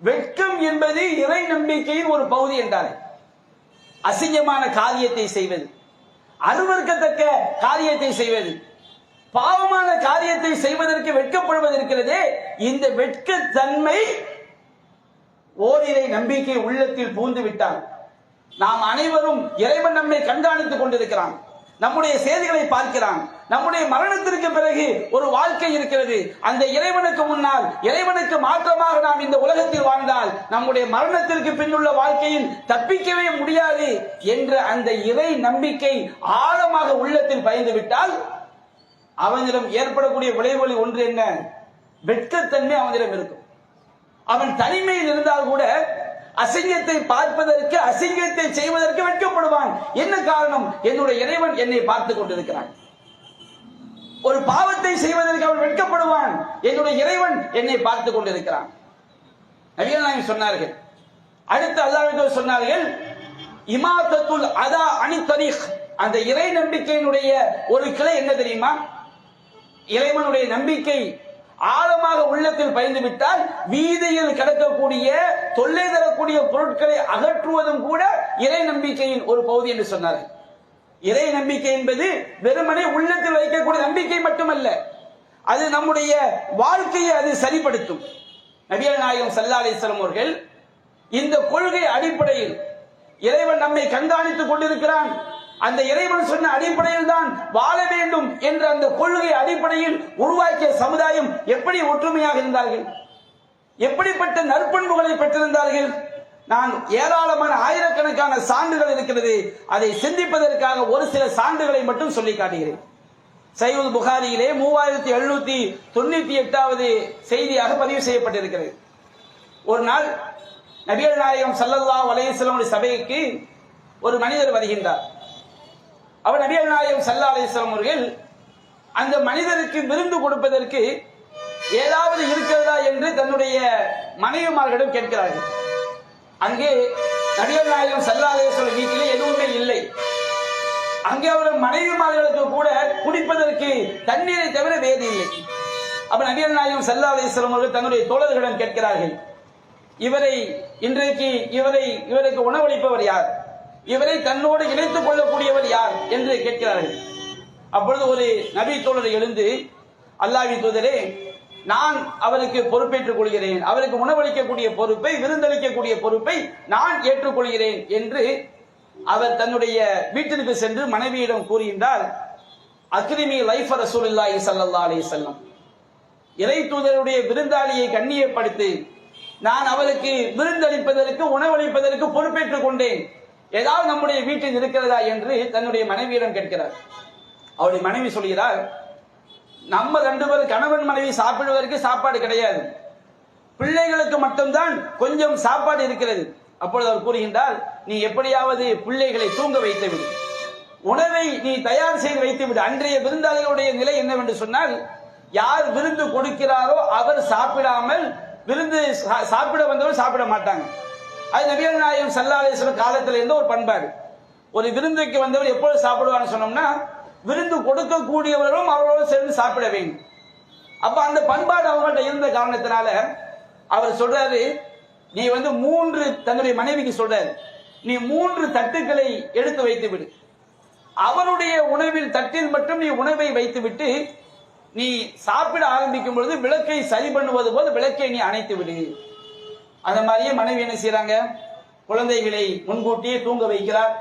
வெட்கம் என்பது இறை நம்பிக்கையின் ஒரு பகுதி என்றார். அசிங்கமான காரியத்தை செய்வது, அருவருக்கத்தக்க காரியத்தை செய்வது, பாவமான காரியத்தை செய்வதற்கு வெட்கப்படுவது இருக்கிறதே, இந்த வெட்கத்தன்மை ஓரிரை நம்பிக்கை உள்ளத்தில் பூந்து விட்டால் நாம் அனைவரும் இறைவன் நம்மை கண்காணித்துக் கொண்டிருக்கிறான், நம்முடைய செய்திகளை பார்க்கிறான். நம்முடைய மரணத்திற்கு பிறகு ஒரு வாழ்க்கை இருக்கிறது. அந்த இறைவனுக்கு முன்னால் இறைவனுக்கு மாற்றமாக நாம் இந்த உலகத்தில் வாழ்ந்தால் நம்முடைய மரணத்திற்கு பின்னுள்ள வாழ்க்கையில் தப்பிக்கவே முடியாது என்ற அந்த இறை நம்பிக்கை ஆழமாக உள்ளத்தில் பயந்து விட்டால் அவனிடம் ஏற்படக்கூடிய விளைவுகள் ஒன்று என்ன? வெட்கத்தன்மை அவனிடம் இருக்கும். அவன் தனிமையில் இருந்தால் கூட அசிங்கத்தை பார்ப்பதற்கு, அசிங்கத்தை செய்வதற்கு வெட்கப்படுவான். என்ன காரணம்? என்னுடைய இறைவன் என்னை பார்த்துக் கொண்டிருக்கிறான். ஒரு பாவத்தை செய்வதற்கு அவன் வெட்கப்படுவான், என்னுடைய இறைவன் என்னை பார்த்துக் கொண்டிருக்கிறான். நபிகள் நாயகம் சொன்னார்கள். அடுத்து அல்லாஹ் சொன்னார்கள், இமாதத்துல் அதா அனி தரீக், அந்த இறை நம்பிக்கையினுடைய ஒரு கிளை என்ன தெரியுமா? இறைவனுடைய நம்பிக்கை ஆழமாக உள்ளத்தில் பயந்து விட்டால் வீதியில் கிடக்கக்கூடிய தொல்லை தரக்கூடிய பொருட்களை அகற்றுவதும் கூட இறை நம்பிக்கையின் ஒரு பகுதி என்று சொன்னார்கள். இறை நம்பிக்கை என்பது வெறுமனே உள்ளத்தில் வைக்கக்கூடிய நம்பிக்கை மட்டுமல்ல, அது நம்முடைய வாழ்க்கையை அது சரிப்படுத்தும். நபிகள் நாயகம் ஸல்லல்லாஹு அலைஹி வஸல்லம் அவர்கள் இந்த கொள்கை அடிப்படையில் இறைவன் நம்மை கண்காணித்துக் கொண்டிருக்கிறான், அந்த இறைவன் சொன்ன அடிப்படையில் தான் வாழ வேண்டும் என்ற அந்த கொள்கை அடிப்படையில் உருவாக்கிய சமுதாயம் எப்படி ஒற்றுமையாக இருந்தார்கள், எப்படிப்பட்ட நற்பண்புகளை பெற்றிருந்தார்கள். நான் ஏராளமான ஆயிரக்கணக்கான சான்றுகள் இருக்கிறது, அதை சிந்திப்பதற்காக ஒரு சில சான்றுகளை மட்டும் சொல்லி காட்டுகிறேன். சஹீஹுல் புகாரியிலே 3798வது செய்தியாக பதிவு செய்யப்பட்டிருக்கிறது. ஒரு நாள் நபிகள் நாயகம் ஸல்லல்லாஹு அலைஹி வஸல்லம் சபைக்கு ஒரு மனிதர் வருகின்றார். அவர் நபிகள் நாயகம் ஸல்லல்லாஹு அலைஹி வஸல்லம் அவர்கள் அந்த மனிதருக்கு விருந்து கொடுப்பதற்கு ஏதாவது இருக்கிறதா என்று தன்னுடைய மனைவிமார்களிடம் கேட்கிறார்கள். அங்கே நபிகள் நாயகம் ஸல்லல்லாஹு அலைஹி வஸல்லம் வீட்டிலே எதுவுமே இல்லை. அங்கே அவர் மனைவிமார்களுக்கு கூட குடிப்பதற்கு தண்ணீரை தவிர வேறு இல்லை. அப்ப நபிகள் நாயகம் ஸல்லல்லாஹு அலைஹி வஸல்லம் அவர்கள் தன்னுடைய தோழர்களிடம் கேட்கிறார்கள், இவருக்கு உணவளிப்பவர் யார், இவரை தன்னோடு இணைத்துக் கொள்ளக்கூடியவர் யார் என்று கேட்கிறார்கள். அப்பொழுது ஒரு நபி தோழர் எழுந்து, அல்லாஹ்வின் தூதரே, நான் அவருக்கு பொறுப்பேற்றுக் கொள்கிறேன், அவருக்கு உணவளிக்கக்கூடிய பொறுப்பை, விருந்தளிக்கக்கூடிய பொறுப்பை நான் ஏற்றுக்கொள்கிறேன் என்று அவர் தன்னுடைய வீட்டிற்கு சென்று மனைவியிடம் கூறுகின்றார். அக்ரிமி லைஃப ரசூலுல்லாஹி ஸல்லல்லாஹு அலைஹி வஸல்லம், இறை தூதருடைய விருந்தாளியை கண்ணியப்படுத்தி நான் அவருக்கு விருந்தளிப்பதற்கு, உணவளிப்பதற்கு பொறுப்பேற்றுக் கொண்டேன், ஏதாவது நம்முடைய வீட்டில் இருக்கிறதா என்று தன்னுடைய மனைவியிடம் கேட்கிறார். அவருடைய மனைவி சொல்கிறார், நம்ம 2 பேரும் கணவன் மனைவி சாப்பிடுவதற்கு சாப்பாடு கிடையாது, பிள்ளைகளுக்கு மட்டும்தான் கொஞ்சம் சாப்பாடு இருக்கிறது. அப்பொழுது அவர் கூறுகின்றார், நீ எப்படியாவது பிள்ளைகளை தூங்க வைத்து விடு, உணவை நீ தயார் செய்து வைத்து விடு. அன்றைய விருந்தாளிகளுடைய நிலை என்னவென்று சொன்னால், யார் விருந்து கொடுக்கிறாரோ அவர் சாப்பிடாமல், விருந்து சாப்பிட வந்தவர் சாப்பிட மாட்டாங்க. அது நபிகள் நாயகம் ஸல்லல்லாஹு அலைஹி வஸல்லம் காலத்தில் இருந்த ஒரு பண்பாடு. ஒரு விருந்துக்கு வந்தவர் எப்பொழுது சாப்பிடுவான்னு சொன்னோம்னா, விருந்து கொடுக்கக்கூடியவர்களும் அவரோடு சேர்ந்து சாப்பிட வேண்டும். அப்ப அந்த பண்பாடு அவங்கள்ட்ட இருந்த காரணத்தினால அவர் சொல்றாரு, நீ 3, தன்னுடைய மனைவிக்கு சொல்றாரு, நீ 3 தட்டுக்களை எடுத்து வைத்து விடு, அவருடைய உணவில் தட்டில் மட்டும் நீ உணவை வைத்துவிட்டு நீ சாப்பிட ஆரம்பிக்கும் பொழுது விளக்கை சரி பண்ணுவது போது விளக்கை நீ அணைத்து விடு. அந்த மாதிரியே மனைவி என்ன செய்யறாங்க, குழந்தைகளை முன்கூட்டியே தூங்க வைக்கிறார்.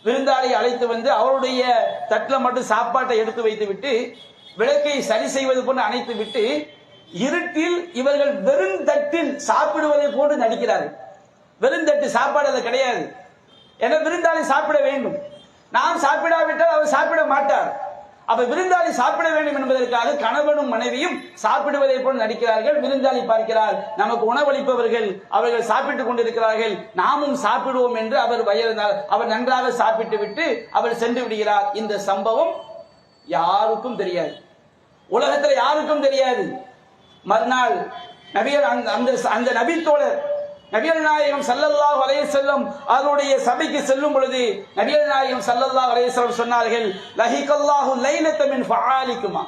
விருந்தாளி அழைத்து வந்து அவருடைய தட்டில் மட்டும் சாப்பாட்டை எடுத்து வைத்து விட்டு விளக்கை சரி செய்வது போன்று அணைத்து விட்டு இருட்டில் இவர்கள் வெறும் தட்டில் சாப்பிடுவதை போன்று நடிக்கிறார்கள். வெறும் தட்டு சாப்பாடு அது கிடையாது. என விருந்தாளி சாப்பிட வேண்டும், நாம் சாப்பிடாவிட்டால் அவர் சாப்பிட மாட்டார். அப்ப விருந்தாளி சாப்பிட வேண்டும் என்பதற்காக கணவனும் மனைவியும் சாப்பிடுவதை போல் நடிக்கிறார்கள். விருந்தாளி பார்க்கிறார், நமக்கு உணவளிப்பவர்கள் அவர்கள் சாப்பிட்டுக் கொண்டிருக்கிறார்கள், நாமும் சாப்பிடுவோம் என்று அவர் நன்றாக சாப்பிட்டு விட்டு அவர் சென்று விடுகிறார். இந்த சம்பவம் யாருக்கும் தெரியாது. உலகத்துல யாருக்கும் தெரியாது. மறுநாள் நபிகள் அந்த நபி தோழர் நபிகள் நாயகம் ஸல்லல்லாஹு அலைஹி வஸல்லம் அவருடைய சபைக்கு செல்லும் பொழுது நபிகள் நாயகம் ஸல்லல்லாஹு அலைஹி வஸல்லம் சொன்னார்கள், லஹிகல்லாஹு லைலத மின் ஃபஆலிக்குமா,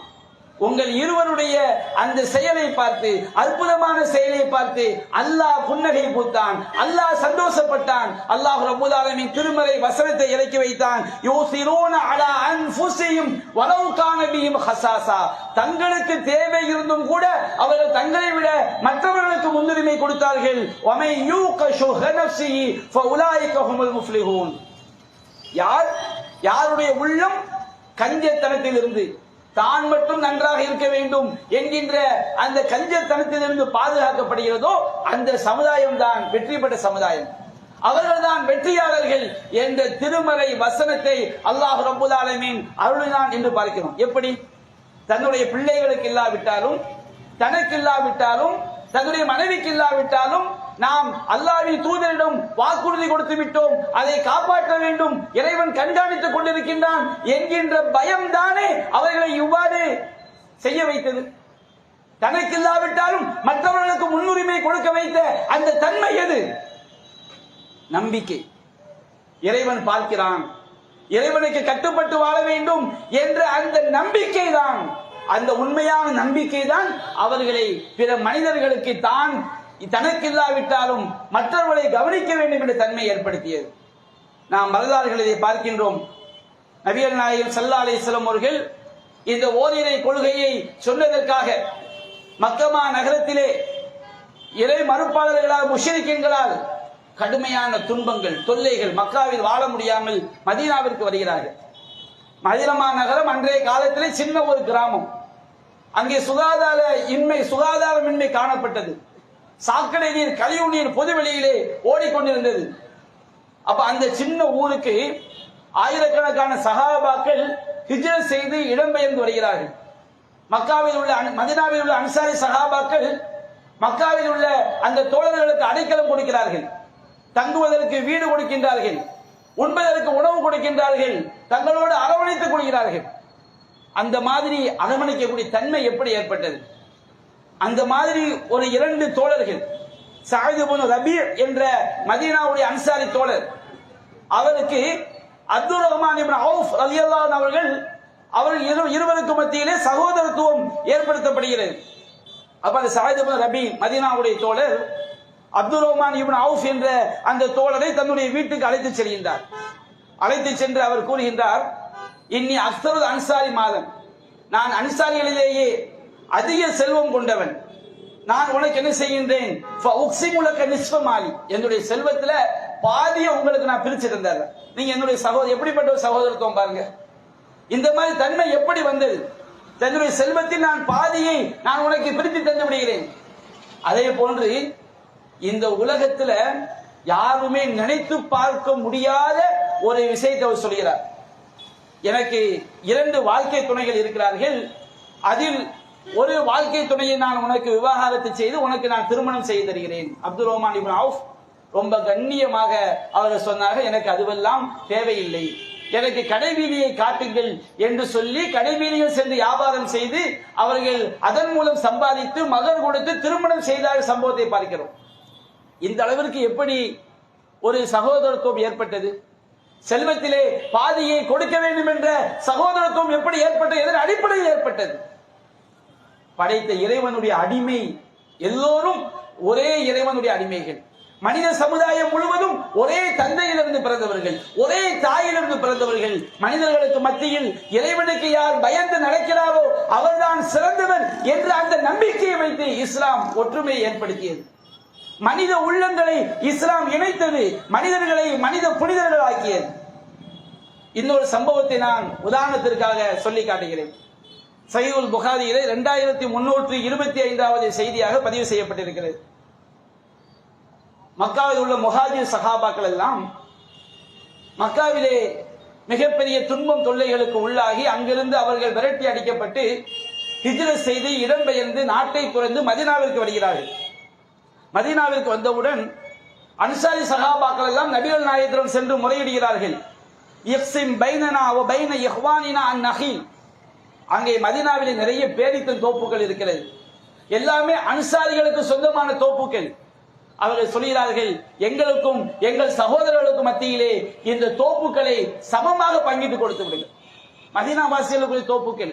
உங்கள் இருவருடைய அந்த செயலை பார்த்து, அற்புதமான செயலை பார்த்து அல்லாஹ் புன்னகை பூத்தான், அல்லாஹ் சந்தோஷப்பட்டான். அல்லாஹ் ரப்பல் ஆலமீன் திருமறை வசனத்தை இறக்கி வைத்தான். யூசிரூன அலா அன்ஃபுஸிஹிம் வலவ் கான பிஹிம் ஹஸாஸா, தங்களுக்கு தேவை இருந்தும் கூட அவர்கள் தங்களை விட மற்றவர்களுக்கு முன்னுரிமை கொடுத்தார்கள். வமை யூக ஷுஹ நஃப்ஸிஹி ஃபஉலாயிக ஹுமுல் முஃப்லிஹூன், யாருடைய உள்ளம் கஞ்சத்தனத்தில் இருந்து தான் மட்டும் நன்றாக இருக்க வேண்டும் என்கின்ற அந்த கஞ்சத்தனத்திலிருந்து பாதுகாக்கப்படுகிறதோ அந்த சமுதாயம் தான் வெற்றி பெற்ற சமுதாயம், அவர்கள் தான் வெற்றியாளர்கள் என்ற திருமறை வசனத்தை அல்லாஹ் ரப்பல் ஆலமீன் அருளினான் என்று பார்க்கிறோம். எப்படி? தன்னுடைய பிள்ளைகளுக்கு இல்லாவிட்டாலும், தனக்கு இல்லாவிட்டாலும், தன்னுடைய மனைவிக்கு இல்லாவிட்டாலும் நாம் அல்லாஹ்வின் தூதரிடம் வாக்குறுதி கொடுத்து விட்டோம், அதை காப்பாற்ற வேண்டும், இறைவன் கண்காணித்துக் கொண்டிருக்கின்றான் என்கின்ற பயம் தானே அவர்களை இவ்வாறு செய்ய வைத்தது. தனக்கு இல்லாவிட்டாலும் மற்றவர்களுக்கு முன்னுரிமை கொடுக்க வைத்த அந்த தன்மை எது? நம்பிக்கை. இறைவன் பார்க்கிறான், இறைவனுக்கு கட்டுப்பட்டு வாழ வேண்டும் என்ற அந்த நம்பிக்கை தான், அந்த உண்மையான நம்பிக்கை தான் அவர்களை பிற மனிதர்களுக்கு தான் தனக்கு இல்லாவிட்டாலும் மற்றவர்களை கவனிக்க வேண்டும் என்ற தன்மை ஏற்படுத்தியது. நாம் வரலாறுகளை இதை பார்க்கின்றோம். நபிகள் நாயகம் ஸல்லல்லாஹு அலைஹி வஸல்லம் அவர்கள் இந்த ஓரிரை கொள்கையை சொன்னதற்காக மக்கமா நகரத்திலே இறை மறுப்பாளர்களால், முஷ்ரிக்கீன்களால் கடுமையான துன்பங்கள், தொல்லைகள், மக்காவில் வாழ முடியாமல் மதீனாவிற்கு வருகிறார்கள். மதீனா நகரம் அன்றைய காலத்திலே சின்ன ஒரு கிராமம். அங்கே சுகாதாரமின்மை காணப்பட்டது. சாக்கடை நீர், கழிவு நீர் பொது வெளியிலே ஓடிக்கொண்டிருந்தது. அப்ப அந்த சின்ன ஊருக்கு ஆயிரக்கணக்கான சஹாபாக்கள் ஹிஜ்ரத் செய்து இடம்பெயர்ந்து வருகிறார்கள். மதீனாவில் உள்ள அன்சாரி சஹாபாக்கள் மக்காவில் உள்ள அந்த தோழர்களுக்கு அடைக்கலம் கொடுக்கிறார்கள், தங்குவதற்கு வீடு கொடுக்கின்றார்கள், உண்பதற்கு உணவு கொடுக்கின்றார்கள், தங்களோடு அரவணைத்துக் கொள்கிறார்கள். அந்த மாதிரி அரவணைக்கக்கூடிய தன்மை எப்படி ஏற்பட்டது? அந்த மாதிரி ஒரு 2 தோழர்கள், சஅத் இப்னு ரபீ என்ற மதீனாவுடைய அன்சாரி தோழர், அவருக்கு அப்துர் ரஹ்மான் இப்னு அவுஃப் ரலியல்லாஹு அன்ஹு அவர்கள் இருவருக்கு மத்தியிலே சகோதரத்துவம் ஏற்படுத்தப்படுகிறது. அப்ப அந்த சஅத் இப்னு ரபீ மதீனாவுடைய தோழர் அப்துர் ரஹ்மான் இப்னு அவுஃப் என்ற அந்த தோழரை தன்னுடைய வீட்டுக்கு அழைத்து செல்கின்றார். அழைத்து சென்று அவர் கூறுகின்றார், இன்னி அக்ஸருல் அன்சாரி மாதம், நான் அன்சாரிகளிலேயே அதிக செல்வம் கொண்டவன், நான் உனக்கு என்ன செய்கின்றேன், என்னுடைய செல்வத்துல பாதியை உங்களுக்கு நான் பிரிச்சு தந்தேன். நீங்க என்னுடைய சகோதரர், எப்படிப்பட்ட ஒரு சகோதரத்துவம் பாருங்க. இந்த மாதிரி தன்மை எப்படி வந்தது? தன்னுடைய செல்வத்தில் நான் பாதியை நான் உனக்கு பிரித்து தந்து விடுகிறேன். அதே போன்று இந்த உலகத்துல யாருமே நினைத்து பார்க்க முடியாத ஒரு விஷயத்தை அவர் சொல்கிறார். எனக்கு 2 வாழ்க்கை துணைகள் இருக்கிறார்கள், அதில் ஒரு வாழ்க்கை துணையை நான் உனக்கு விவாகரத்து செய்து உனக்கு நான் திருமணம் செய்து தருகிறேன். அப்துர் ரஹ்மான் இப்னு அவுஃப் ரொம்ப கண்ணியமாக அவர்கள் சொன்னார்கள், எனக்கு அதுவெல்லாம் தேவையில்லை, எனக்கு கடைவீதியை காட்டுங்கள் என்று சொல்லி கடைவீதியில் சென்று வியாபாரம் செய்து அவர்கள் அதன் மூலம் சம்பாதித்து மகர் கொடுத்து திருமணம் செய்த சம்பவத்தை பார்க்கிறோம். இந்த அளவிற்கு எப்படி ஒரு சகோதரத்துவம் ஏற்பட்டது? செல்வத்திலே பாதியை கொடுக்க வேண்டும் என்ற சகோதரத்துவம் எப்படி ஏற்பட்டது? எதன் அடிப்படையில் ஏற்பட்டது? படைத்த இறைவனுடைய அடிமை, எல்லோரும் ஒரே இறைவனுடைய அடிமைகள். மனித சமுதாயம் முழுவதும் ஒரே தந்தையிலிருந்து பிறந்தவர்கள், ஒரே தாயிலிருந்து பிறந்தவர்கள். மனிதர்களுக்கு மத்தியில் இறைவனுக்கு யார் பயந்து நடக்கிறாரோ அவர்தான் சிறந்தவர் என்ற அந்த நம்பிக்கையை வைத்து இஸ்லாம் ஒற்றுமையை ஏற்படுத்தியது. மனித உள்ளங்களை இஸ்லாம் இணைத்தது, மனிதர்களை மனித புனிதர்கள் ஆக்கியது. இன்னொரு சம்பவத்தை நான் உதாரணத்திற்காக சொல்லி காட்டுகிறேன். சஹீஹுல் புகாரியிலே 2325வது செய்தியாக பதிவு செய்யப்பட்டிருக்கிறது. மக்காவில் உள்ள முஹாஜிர் சஹாபாக்கள் எல்லாம் மக்காவிலே மிகப்பெரிய துன்பம் தொல்லைகளுக்கு உள்ளாகி அங்கிருந்து அவர்கள் விரட்டி அடிக்கப்பட்டு ஹிஜ்ரத் செய்து இடம்பெயர்ந்து நாட்டை துறந்து மதீனாவிற்கு வருகிறார்கள். மதீனாவிற்கு வந்தவுடன் அன்சாரி சஹாபாக்கள் எல்லாம் நபிகள் நாயகத்திடம் சென்று முறையிடுகிறார்கள். இக்ஸிம் பைனனா வ பைன இஹ்வானினா அன் நஹீல், அங்கே மதீனாவிலே நிறைய பேரித்தம் தோப்புகள் இருக்கிறது. எல்லாமே அன்சாரிகளுக்கு சொந்தமான தோப்புகள். அவர்கள் சொல்கிறார்கள், எங்களுக்கும் எங்கள் சகோதரர்களுக்கும் மத்தியிலே இந்த தோப்புகளை சமமாக பங்கிட்டு கொடுத்து விடுங்கள். மதீனா வாசிகளுக்குரிய தோப்புகள்.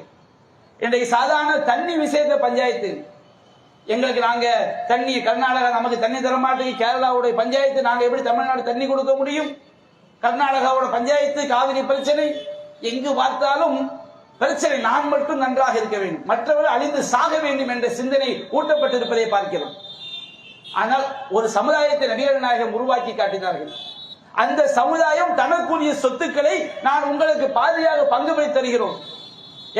இன்றைக்கு சாதாரண தண்ணி விஷயத்த பஞ்சாயத்து, எங்களுக்கு நாங்க தண்ணி கர்நாடகா நமக்கு தண்ணி தர மாட்டேங்குது, கேரளாவுடைய பஞ்சாயத்து நாங்க எப்படி தமிழ்நாடு தண்ணி கொடுக்க முடியும், கர்நாடகாவோட பஞ்சாயத்து காவிரி பிரச்சனை, எங்கு பார்த்தாலும் பிரச்சனை. நான் மட்டும் நன்றாக இருக்க வேண்டும், மற்றவர்கள் அழிந்து சாக வேண்டும் என்ற சிந்தனை ஊட்டப்பட்டிருப்பதை பார்க்கிறோம். ஆனால் ஒரு சமுதாயத்தை நபிகள் நாயகம் உருவாக்கி காட்டினார்கள். அந்த சமுதாயம் தனக்குரிய சொத்துக்களை நான் உங்களுக்கு பாதியாக பங்கு வைத்து தருகிறோம்,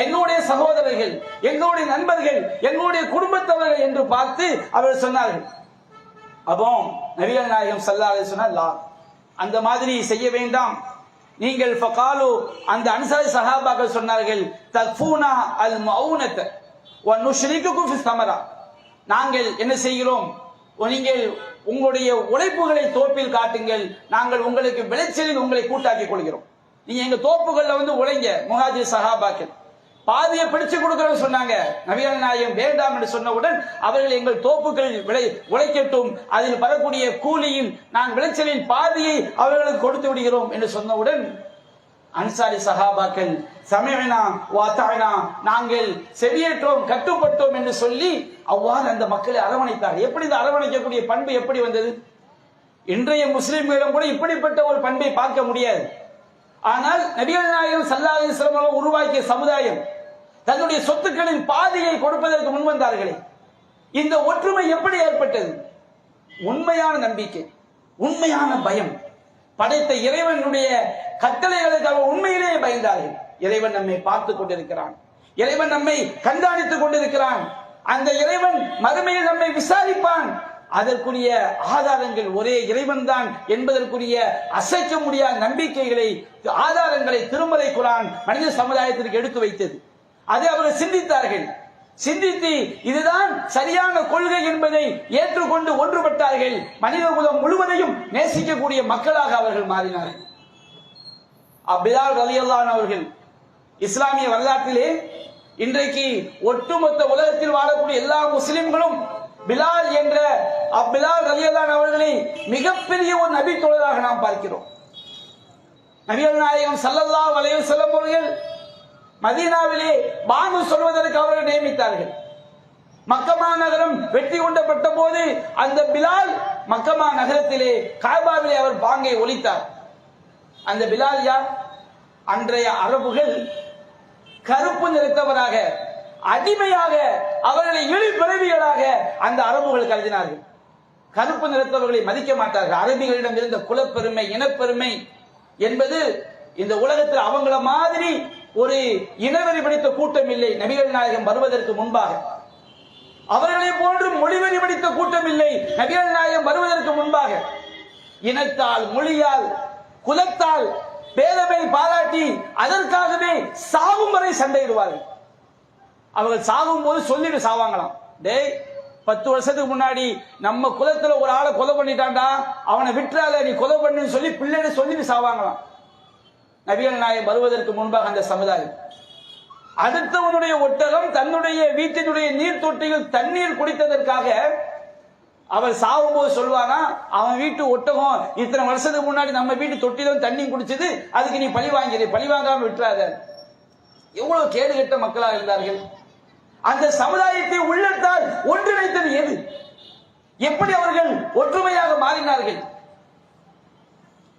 எங்களுடைய சகோதரர்கள், எங்களுடைய நண்பர்கள், எங்களுடைய குடும்பத்தவர்கள் என்று பார்த்து அவர்கள் சொன்னார்கள். அப்போ நபிகள் நாயகம் ஸல்லல்லாஹு அலைஹி வஸல்லம் அந்த மாதிரி செய்ய வேண்டாம். நீங்கள் ஃபகாலு அந்த அன்சாரி சஹாபாக்கள் சொன்னார்கள், தக்ஃபூனா அல் மௌனத வ நுஷ்ரிகுகும் ஃபி ஸமரா. நாங்கள் என்ன செய்கிறோம், நீங்கள் உங்களுடைய உழைப்புகளை தோப்பில் காட்டுங்கள், நாங்கள் உங்களுக்கு விளைச்சலில் உங்களை கூட்டாக்கி கொள்கிறோம். நீங்க எங்க தோப்புகள்ல உழைங்க. முஹாஜிர் சஹாபாக்கள் பாதியை பிடிச்சு கொடுக்கிறோம் சொன்னாங்க. நபிகள் நாயகம் வேண்டாம் என்று சொன்னவுடன் அவர்கள் எங்கள் தோப்புகளில் உழைக்கட்டும், அதில் வரக்கூடிய கூலியில் நான் விளைச்சலின் பாதியை அவர்களுக்கு கொடுத்து விடுகிறோம் என்று சொன்னவுடன் அன்சாரி சஹாபாக்கள் சமீஅனா வ அதானா, நாங்கள் செவியேற்றோம் கட்டுப்பட்டோம் என்று சொல்லி அவ்வாறு அந்த மக்களை அரவணைத்தார்கள். எப்படி இந்த அரவணைக்கக்கூடிய பண்பு எப்படி வந்தது? இன்றைய முஸ்லிம்களிடம் கூட இப்படிப்பட்ட ஒரு பண்பை பார்க்க முடியாது. ஆனால் நபிகள் நாயகம் ஸல்லல்லாஹு அலைஹி வஸல்லம் உருவாக்கிய சமுதாயம் தன்னுடைய சொத்துக்களின் பாதியை கொடுப்பதற்கு முன்வந்தார்களே, இந்த ஒற்றுமை எப்படி ஏற்பட்டது? உண்மையான நம்பிக்கை, உண்மையான பயம். படைத்த இறைவனுடைய கட்டளைகளுக்கு அவர் உண்மையிலேயே பயந்தார்கள். இறைவன் நம்மை பார்த்துக் கொண்டிருக்கிறான், இறைவன் நம்மை கண்காணித்துக் கொண்டிருக்கிறான், அந்த இறைவன் மறுமையில் நம்மை விசாரிப்பான். அதற்குரிய ஆதாரங்கள் ஒரே இறைவன் தான் என்பதற்குரிய அசைக்க முடியாத நம்பிக்கைகளை, ஆதாரங்களை திருமறை குர்ஆன் மனித சமுதாயத்திற்கு எடுத்து வைத்தது. அதை அவர்கள் சிந்தித்தார்கள். சிந்தித்து இதுதான் சரியான கொள்கை என்பதை ஏற்றுக்கொண்டு ஒன்றுபட்டார்கள். மனித குலம் முழுவதையும் நேசிக்கக்கூடிய மக்களாக அவர்கள் மாறினார்கள். பிலால் ரலியல்லாஹு அன்ஹு அவர்கள் இஸ்லாமிய வரலாற்றிலே இன்றைக்கு ஒட்டுமொத்த உலகத்தில் வாழக்கூடிய எல்லா முஸ்லிம்களும் பிலால் என்ற பிலால் ரலியல்லாஹு அன்ஹு அவர்களை மிகப்பெரிய ஒரு நபி தோழராக நாம் பார்க்கிறோம். நபிகள் நாயகம் ஸல்லல்லாஹு அலைஹி வஸல்லம் அவர்கள் மதீனாவிலே பாங்கு சொல்வதற்கு அவர்கள் நியமித்தார்கள். மக்கமா நகரம் வெற்றி கொண்டப்பட்ட போது அந்த பிலால் மக்கமா நகரத்திலே காபாவிலே அவர் பாங்கை ஒலித்தார். அந்த பிலால் யார்? அன்றைய அரபுகள் கருப்பு நிறத்தவராக, அடிமையாக, அவர்களை இழிபிறவிகளாக அந்த அரபுகள் கருதினார்கள். கருப்பு நிறத்தவர்களை மதிக்க மாட்டார்கள். அரபிகளிடம் இருந்த குலப்பெருமை, இனப்பெருமை என்பது இந்த உலகத்தில் அவங்கள மாதிரி ஒரு இனவெறி பிடித்த கூட்டம் இல்லை. நபிகள் நாயகம் வருவதற்கு முன்பாக அவர்களை போன்று மொழிவெறி பிடித்த கூட்டம் இல்லை. நபிகள் நாயகம் வருவதற்கு முன்பாக இனத்தால், மொழியால், குலத்தால் பேதமை பாராட்டி அதற்காகவே சாகும் வரை சண்டையிடுவார்கள். அவர்கள் சாகும் போது சொல்லிட்டு சாவாங்களாம், டேய் 10 வருஷத்துக்கு முன்னாடி நம்ம குலத்துல ஒரு ஆளை கொலை பண்ணிட்டான்டா, அவனை விட்டுறால, நீ கொலை பண்ணு சொல்லி பிள்ளைட சொல்லிட்டு சாவாங்களாம். நபிகள் நாயகம் வருவதற்கு முன்பாக அந்த சமுதாயம் அடுத்தவனுடைய ஒட்டகம் தன்னுடைய வீட்டினுடைய நீர் தொட்டியில் தண்ணீர் குடித்ததற்காக அவள் சாவும் போது சொல்வானா, அவன் வீட்டு ஒட்டகம் இத்தனை வருஷத்துக்கு முன்னாடி நம்ம வீட்டு தொட்டில தண்ணி குடிச்சது, அதுக்கு நீ பழி வாங்கிடு, பழி வாங்காம விட்டுறாத. எவ்வளவு கேடு கெட்ட மக்களாக இருந்தார்கள். அந்த சமுதாயத்தை உள்ளத்தால் ஒன்றிணைத்தது எது? எப்படி அவர்கள் ஒற்றுமையாக மாறினார்கள்?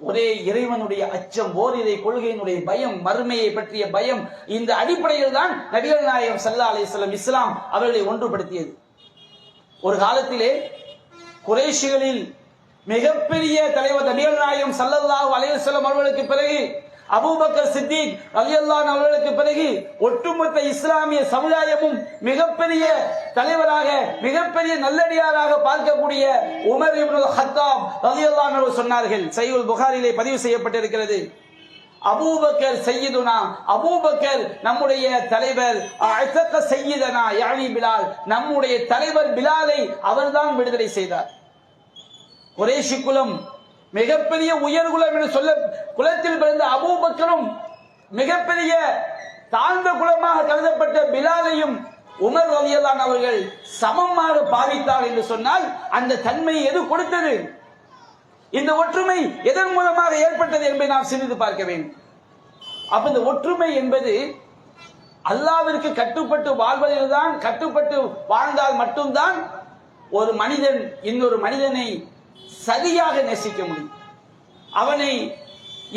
ஒரே இறைவனுடைய அச்சம், ஓரிரை கொள்கையினுடைய பயம், மறுமையை பற்றிய பயம். இந்த அடிப்படையில் தான் நபிகள் நாயகம் ஸல்லல்லாஹு அலைஹி வஸல்லம் இஸ்லாம் அவர்களை ஒன்றுபடுத்தியது. ஒரு காலத்திலே குறைஷிகளில் மிகப்பெரிய தலைவர் நபிகள் நாயகம் ஸல்லல்லாஹு அலைஹி வஸல்லம் அவர்களுக்கு பிறகு அபூபக்கர் சித்திக் ரலியல்லாஹு அன்ஹு அவர்களுக்கு பிறகு ஒட்டுமொத்த இஸ்லாமிய சமுதாயமும் மிகப்பெரிய தலைவராக, மிகப்பெரிய நல்லடியாராக பார்க்கக்கூடிய உமர் இப்னு ஹத்தாப் ரலியல்லாஹு அன்ஹு சொன்னார்கள். சஹீஹுல் புகாரியிலே பதிவு செய்யப்பட்டிருக்கிறது. அபூபக்கர் சையதுனா, அபூபக்கர் நம்முடைய தலைவர், அத்தக சையதனா யானி பிலால், நம்முடைய தலைவர் பிலாலை அவர்தான் விடுதலை செய்தார். குறைஷி குலம் மிகப்பெரிய உயர்குலம் என்று சொல்ல குலத்தில் பிறந்த அபூபக்கரும் மிகப்பெரிய தாழ்ந்த குலமாக கருதப்பட்ட பிலாலையும் உமர் ரலியல்லாஹு அவர்கள் சமமாக பாவித்தார் என்று சொன்னால் அந்த தன்மை எது கொடுத்தது? இந்த ஒற்றுமை எதன் மூலமாக ஏற்பட்டது என்பதை நாம் சிந்தித்து பார்க்க வேண்டும். அப்ப இந்த ஒற்றுமை என்பது அல்லாஹ்விற்கு கட்டுப்பட்டு வாழ்வதில்தான், கட்டுப்பட்டு வாழ்ந்தால் மட்டும்தான் ஒரு மனிதன் இன்னொரு மனிதனை சரியாக நேசிக்க முடியும். அவனை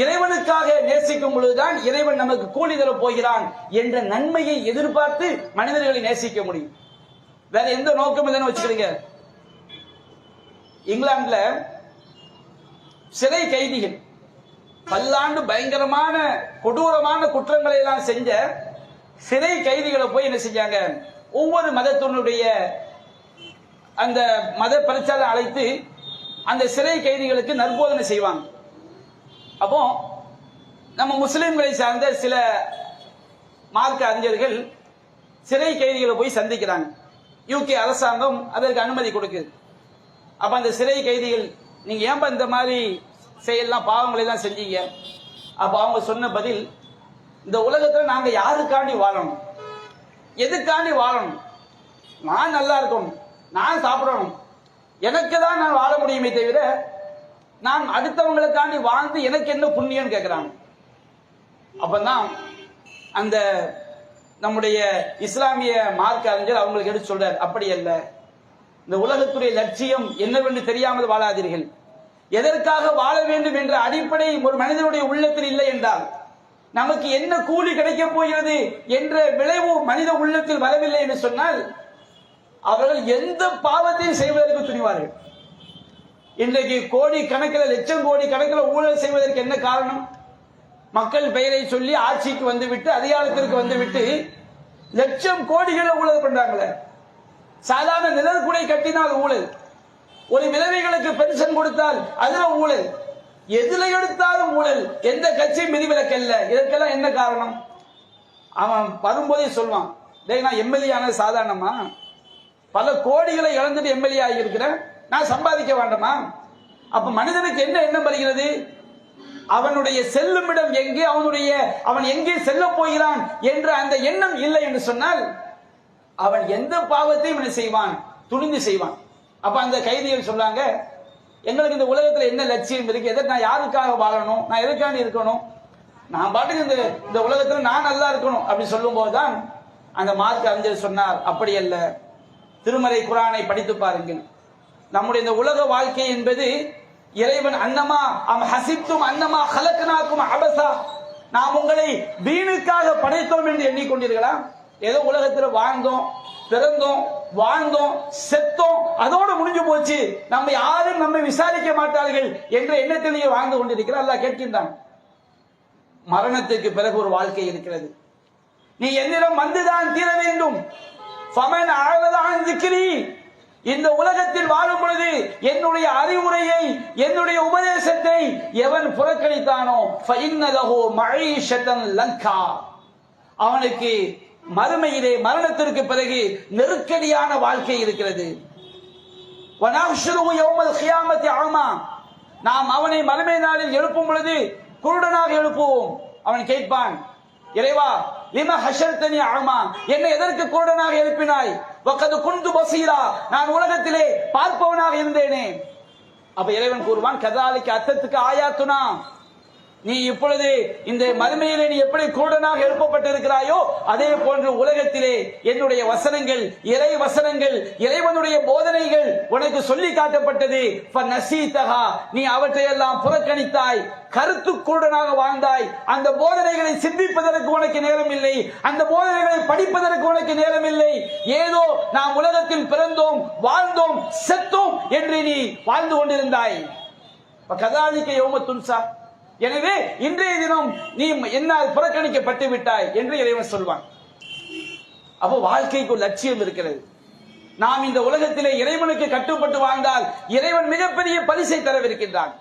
இறைவனுக்காக நேசிக்கும் பொழுதுதான் இறைவன் நமக்கு கூலி தரப் போகிறான் என்ற நன்மையை எதிர்பார்த்து மனிதர்களை நேசிக்க முடியும். வேற எந்த நோக்கம் இல்லைன்னு வச்சுக்கிறீங்க. இங்கிலாந்துல சிறை கைதிகள் பல்லாண்டு பயங்கரமான கொடூரமான குற்றங்களை எல்லாம் செஞ்ச சிறை கைதிகளை போய் என்ன செஞ்சாங்க, ஒவ்வொரு மதத்தினுடைய அந்த மத பிரச்சாரம் அழைத்து அந்த சிறை கைதிகளுக்கு நற்போதனை செய்வாங்க. அப்போ நம்ம முஸ்லிம்களை சார்ந்த சில மார்க்க அறிஞர்கள் சிறை கைதிகளை போய் சந்திக்கிறாங்க. யூகே அரசாங்கம் அதற்கு அனுமதி கொடுக்குது. அப்ப அந்த சிறை கைதிகள், நீங்க ஏன்பா இந்த மாதிரி செயல்லாம் பாவங்களை தான் செஞ்சீங்க? அப்ப அவங்க சொன்ன பதில், இந்த உலகத்துல நாங்க யாருக்காண்டி வாழணும், எதுக்காண்டி வாழணும்? நான் நல்லா இருக்கணும், நான் சாப்பிடணும், எனக்கு தான் நான் வாழ முடியுமே தவிர நான் அடுத்தவங்களுக்காண்டி வாழ்ந்து எனக்கு என்ன புண்ணியம் கேட்கிறாங்க. அப்பதான் அந்த நம்முடைய இஸ்லாமிய மார்க்க அறிஞர் அவங்களுக்கு எடுத்து சொல்றார், அப்படி அல்ல, இந்த உலகத்துடைய லட்சியம் என்னவென்று தெரியாமல் வாழாதீர்கள். எதற்காக வாழ வேண்டும் என்ற அடிப்படை ஒரு மனிதனுடைய உள்ளத்தில் இல்லை என்றால் நமக்கு என்ன கூலி கிடைக்க போகிறது என்ற விளைவு மனித உள்ளத்தில் வரவில்லை என்று சொன்னால் அவர்கள் எந்த பாவத்தையும் செய்வதற்கு துணிவார்கள். இன்றைக்கு கோடி கணக்கில், லட்சம் கோடி கணக்கில் ஊழல் செய்வதற்கு என்ன காரணம்? மக்கள் பெயரை சொல்லி ஆட்சிக்கு வந்துவிட்டு அதிகாரத்திற்கு வந்துவிட்டு லட்சம் கோடிகளை ஊழல் பண்றாங்களே. சாதாரண நிழற்குடை கட்டினால் ஊழல், ஒரு விதவைகளுக்கு பென்ஷன் கொடுத்தால் அதுல ஊழல், எதுல எடுத்தாலும் ஊழல். எந்த கட்சியும் விதிவிலக்கல்ல. இதற்கெல்லாம் என்ன காரணம்? அவன் வரும்போதே சொல்வான், டேய் நான் எம்எல்ஏ ஆனது சாதாரணமா, பல கோடிகளை இழந்துட்டு எம்எல்ஏ ஆகி இருக்கிறேன், நான் சம்பாதிக்க வேண்டாமா? அப்ப மனிதனுக்கு என்ன எண்ணம் வருகிறது? அவனுடைய செல்லுமிடம் எங்கே, அவன் எங்கே செல்ல போகிறான் என்ற அந்த எண்ணம் இல்லை என்று சொன்னால் அவன் எந்த பாவத்தையும் என்ன செய்வான், துணிந்து செய்வான். அப்ப அந்த கைதிகள் சொல்றாங்க, எங்களுக்கு இந்த உலகத்துல என்ன லட்சியம் இருக்கு, எதற்கு நான் யாருக்காக வாழணும், நான் எதுக்காண்டி இருக்கணும், நான் பாட்டுக்கு இந்த உலகத்துல நான் நல்லா இருக்கணும் அப்படி சொல்லும் போதுதான் அந்த மார்க்க அறிஞர் சொன்னார், அப்படி அல்ல, திருமறை குர்ஆனை படித்து பாருங்கள். நம்முடைய இந்த உலக வாழ்க்கை என்பது இறைவன் அன்னமா அம் ஹசிப்தும் அன்னமா ஹலக்னாக்கும் அபஸா, நாம் உங்களை வீணுக்காக படைத்தோம் என்று எண்ணிக்கொண்டீர்களா? ஏதோ உலகத்துல வாழ்ந்தோம், பிறந்தோம், வாழ்ந்தோம், செத்தோம், அதோடு முடிஞ்சு போச்சு, நம்ம யாரும் நம்மை விசாரிக்க மாட்டார்கள் என்ற எண்ணத்திலேயே வாழ்ந்து கொண்டிருக்கிறார். அல்லாஹ் கேட்கின்றான், மரணத்துக்கு பிறகு ஒரு வாழ்க்கை இருக்கிறது, நீ என்னிடம் வந்துதான் தீர வேண்டும். ஃபமன் அஅரத அன் ذிக்ரி, இந்த உலகத்தில் வாழும் பொழுது என்னுடைய அறிவுரையை, என்னுடைய உபதேசத்தை எவன் புறக்கணித்தானோ ஃபஇன்ன லஹு மஈஷத்தன் லங்கா, அவனுக்கு மறுமையிலே மரணத்திற்கு பிறகு நெருக்கடியான வாழ்க்கை இருக்கிறது. வனஹ்ஷுருஹு யௌமல் கியாமத்தி அமா, நாம் அவனை மறுமை நாளில் எழுப்பும் பொழுது குருடனாக எழுப்புவோம். அவன் கேட்பான், இறைவா லிம ஹஷர்தனி அமா, என்னை எதற்கு குருடனாக எழுப்பினாய்? வகது குந்து பசீரா, நான் உலகத்திலே பார்ப்பவனாக இருந்தேனே. அப்ப இறைவன் கூறுவான், கதாலிக்கு அத்தத்துக்கு ஆயாத்துனா, நீ இப்பொழுது இந்த மறுமையிலே நீ எப்படி குருடனாக எழுப்பப்பட்டிருக்கிறாயோ அதே போன்று உலகத்திலே என்னுடைய வசனங்கள், இறை வசனங்கள், இறைவனுடைய போதனைகள் உனக்கு சொல்லி காட்டப்பட்டது. நீ அவற்றையெல்லாம் புறக்கணித்தாய், கருத்து குருடனாக வாழ்ந்தாய். அந்த போதனைகளை சிந்திப்பதற்கு உனக்கு நேரம் இல்லை, அந்த போதனைகளை படிப்பதற்கு உனக்கு நேரம் இல்லை. ஏதோ நாம் உலகத்தில் பிறந்தோம், வாழ்ந்தோம், செத்தோம் என்று நீ வாழ்ந்து கொண்டிருந்தாய். கதாலிக்க யௌம துன்சா, எனவே இன்றைய தினம் நீ என்னால் புறக்கணிக்கப்பட்டு விட்டாய் என்று இறைவன் சொல்வான். அப்போ வாழ்க்கைக்கு ஒரு லட்சியம் இருக்கிறது. நாம் இந்த உலகத்திலே இறைவனுக்கு கட்டுப்பட்டு வாழ்ந்தால் இறைவன் மிகப்பெரிய பரிசை தரவிருக்கின்றான்.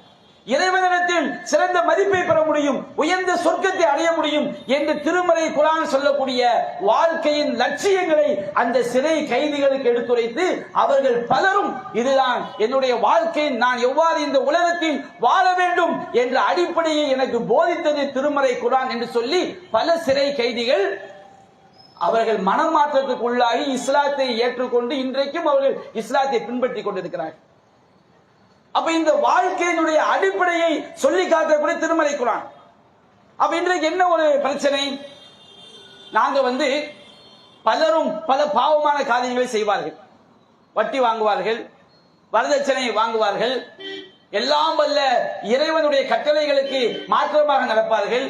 இறைவனிடத்தில் சிறந்த மதிப்பை பெற முடியும், உயர்ந்த சொர்க்கத்தை அடைய முடியும் என்று திருமறை குர்ஆன் சொல்லக்கூடிய வாழ்க்கையின் லட்சியங்களை அந்த சிறை கைதிகளுக்கு எடுத்துரைத்து அவர்கள் பலரும் இதுதான் என்னுடைய வாழ்க்கை, நான் எவ்வாறு இந்த உலகத்தில் வாழ வேண்டும் என்ற அடிப்படையை எனக்கு போதித்தது திருமறை குர்ஆன் என்று சொல்லி பல சிறை கைதிகள் அவர்கள் மனமாற்றத்துக்கு உள்ளாகி இஸ்லாத்தை ஏற்றுக்கொண்டு இன்றைக்கும் அவர்கள் இஸ்லாத்தை பின்பற்றிக் கொண்டிருக்கிறார்கள். அப்ப இந்த வாழ்க்கையினுடைய அடிப்படையை சொல்லி காட்டக்கூடிய திருமறை குர்ஆன். அப்ப இன்றைக்கு என்ன ஒரு பிரச்சனை, நாங்க பலரும் பல பாவமான காரியங்களை செய்வார்கள், வட்டி வாங்குவார்கள், வரதட்சணை வாங்குவார்கள், எல்லாம் வல்ல இறைவனுடைய கட்டளைகளுக்கு மாற்றமாக நடப்பார்கள்.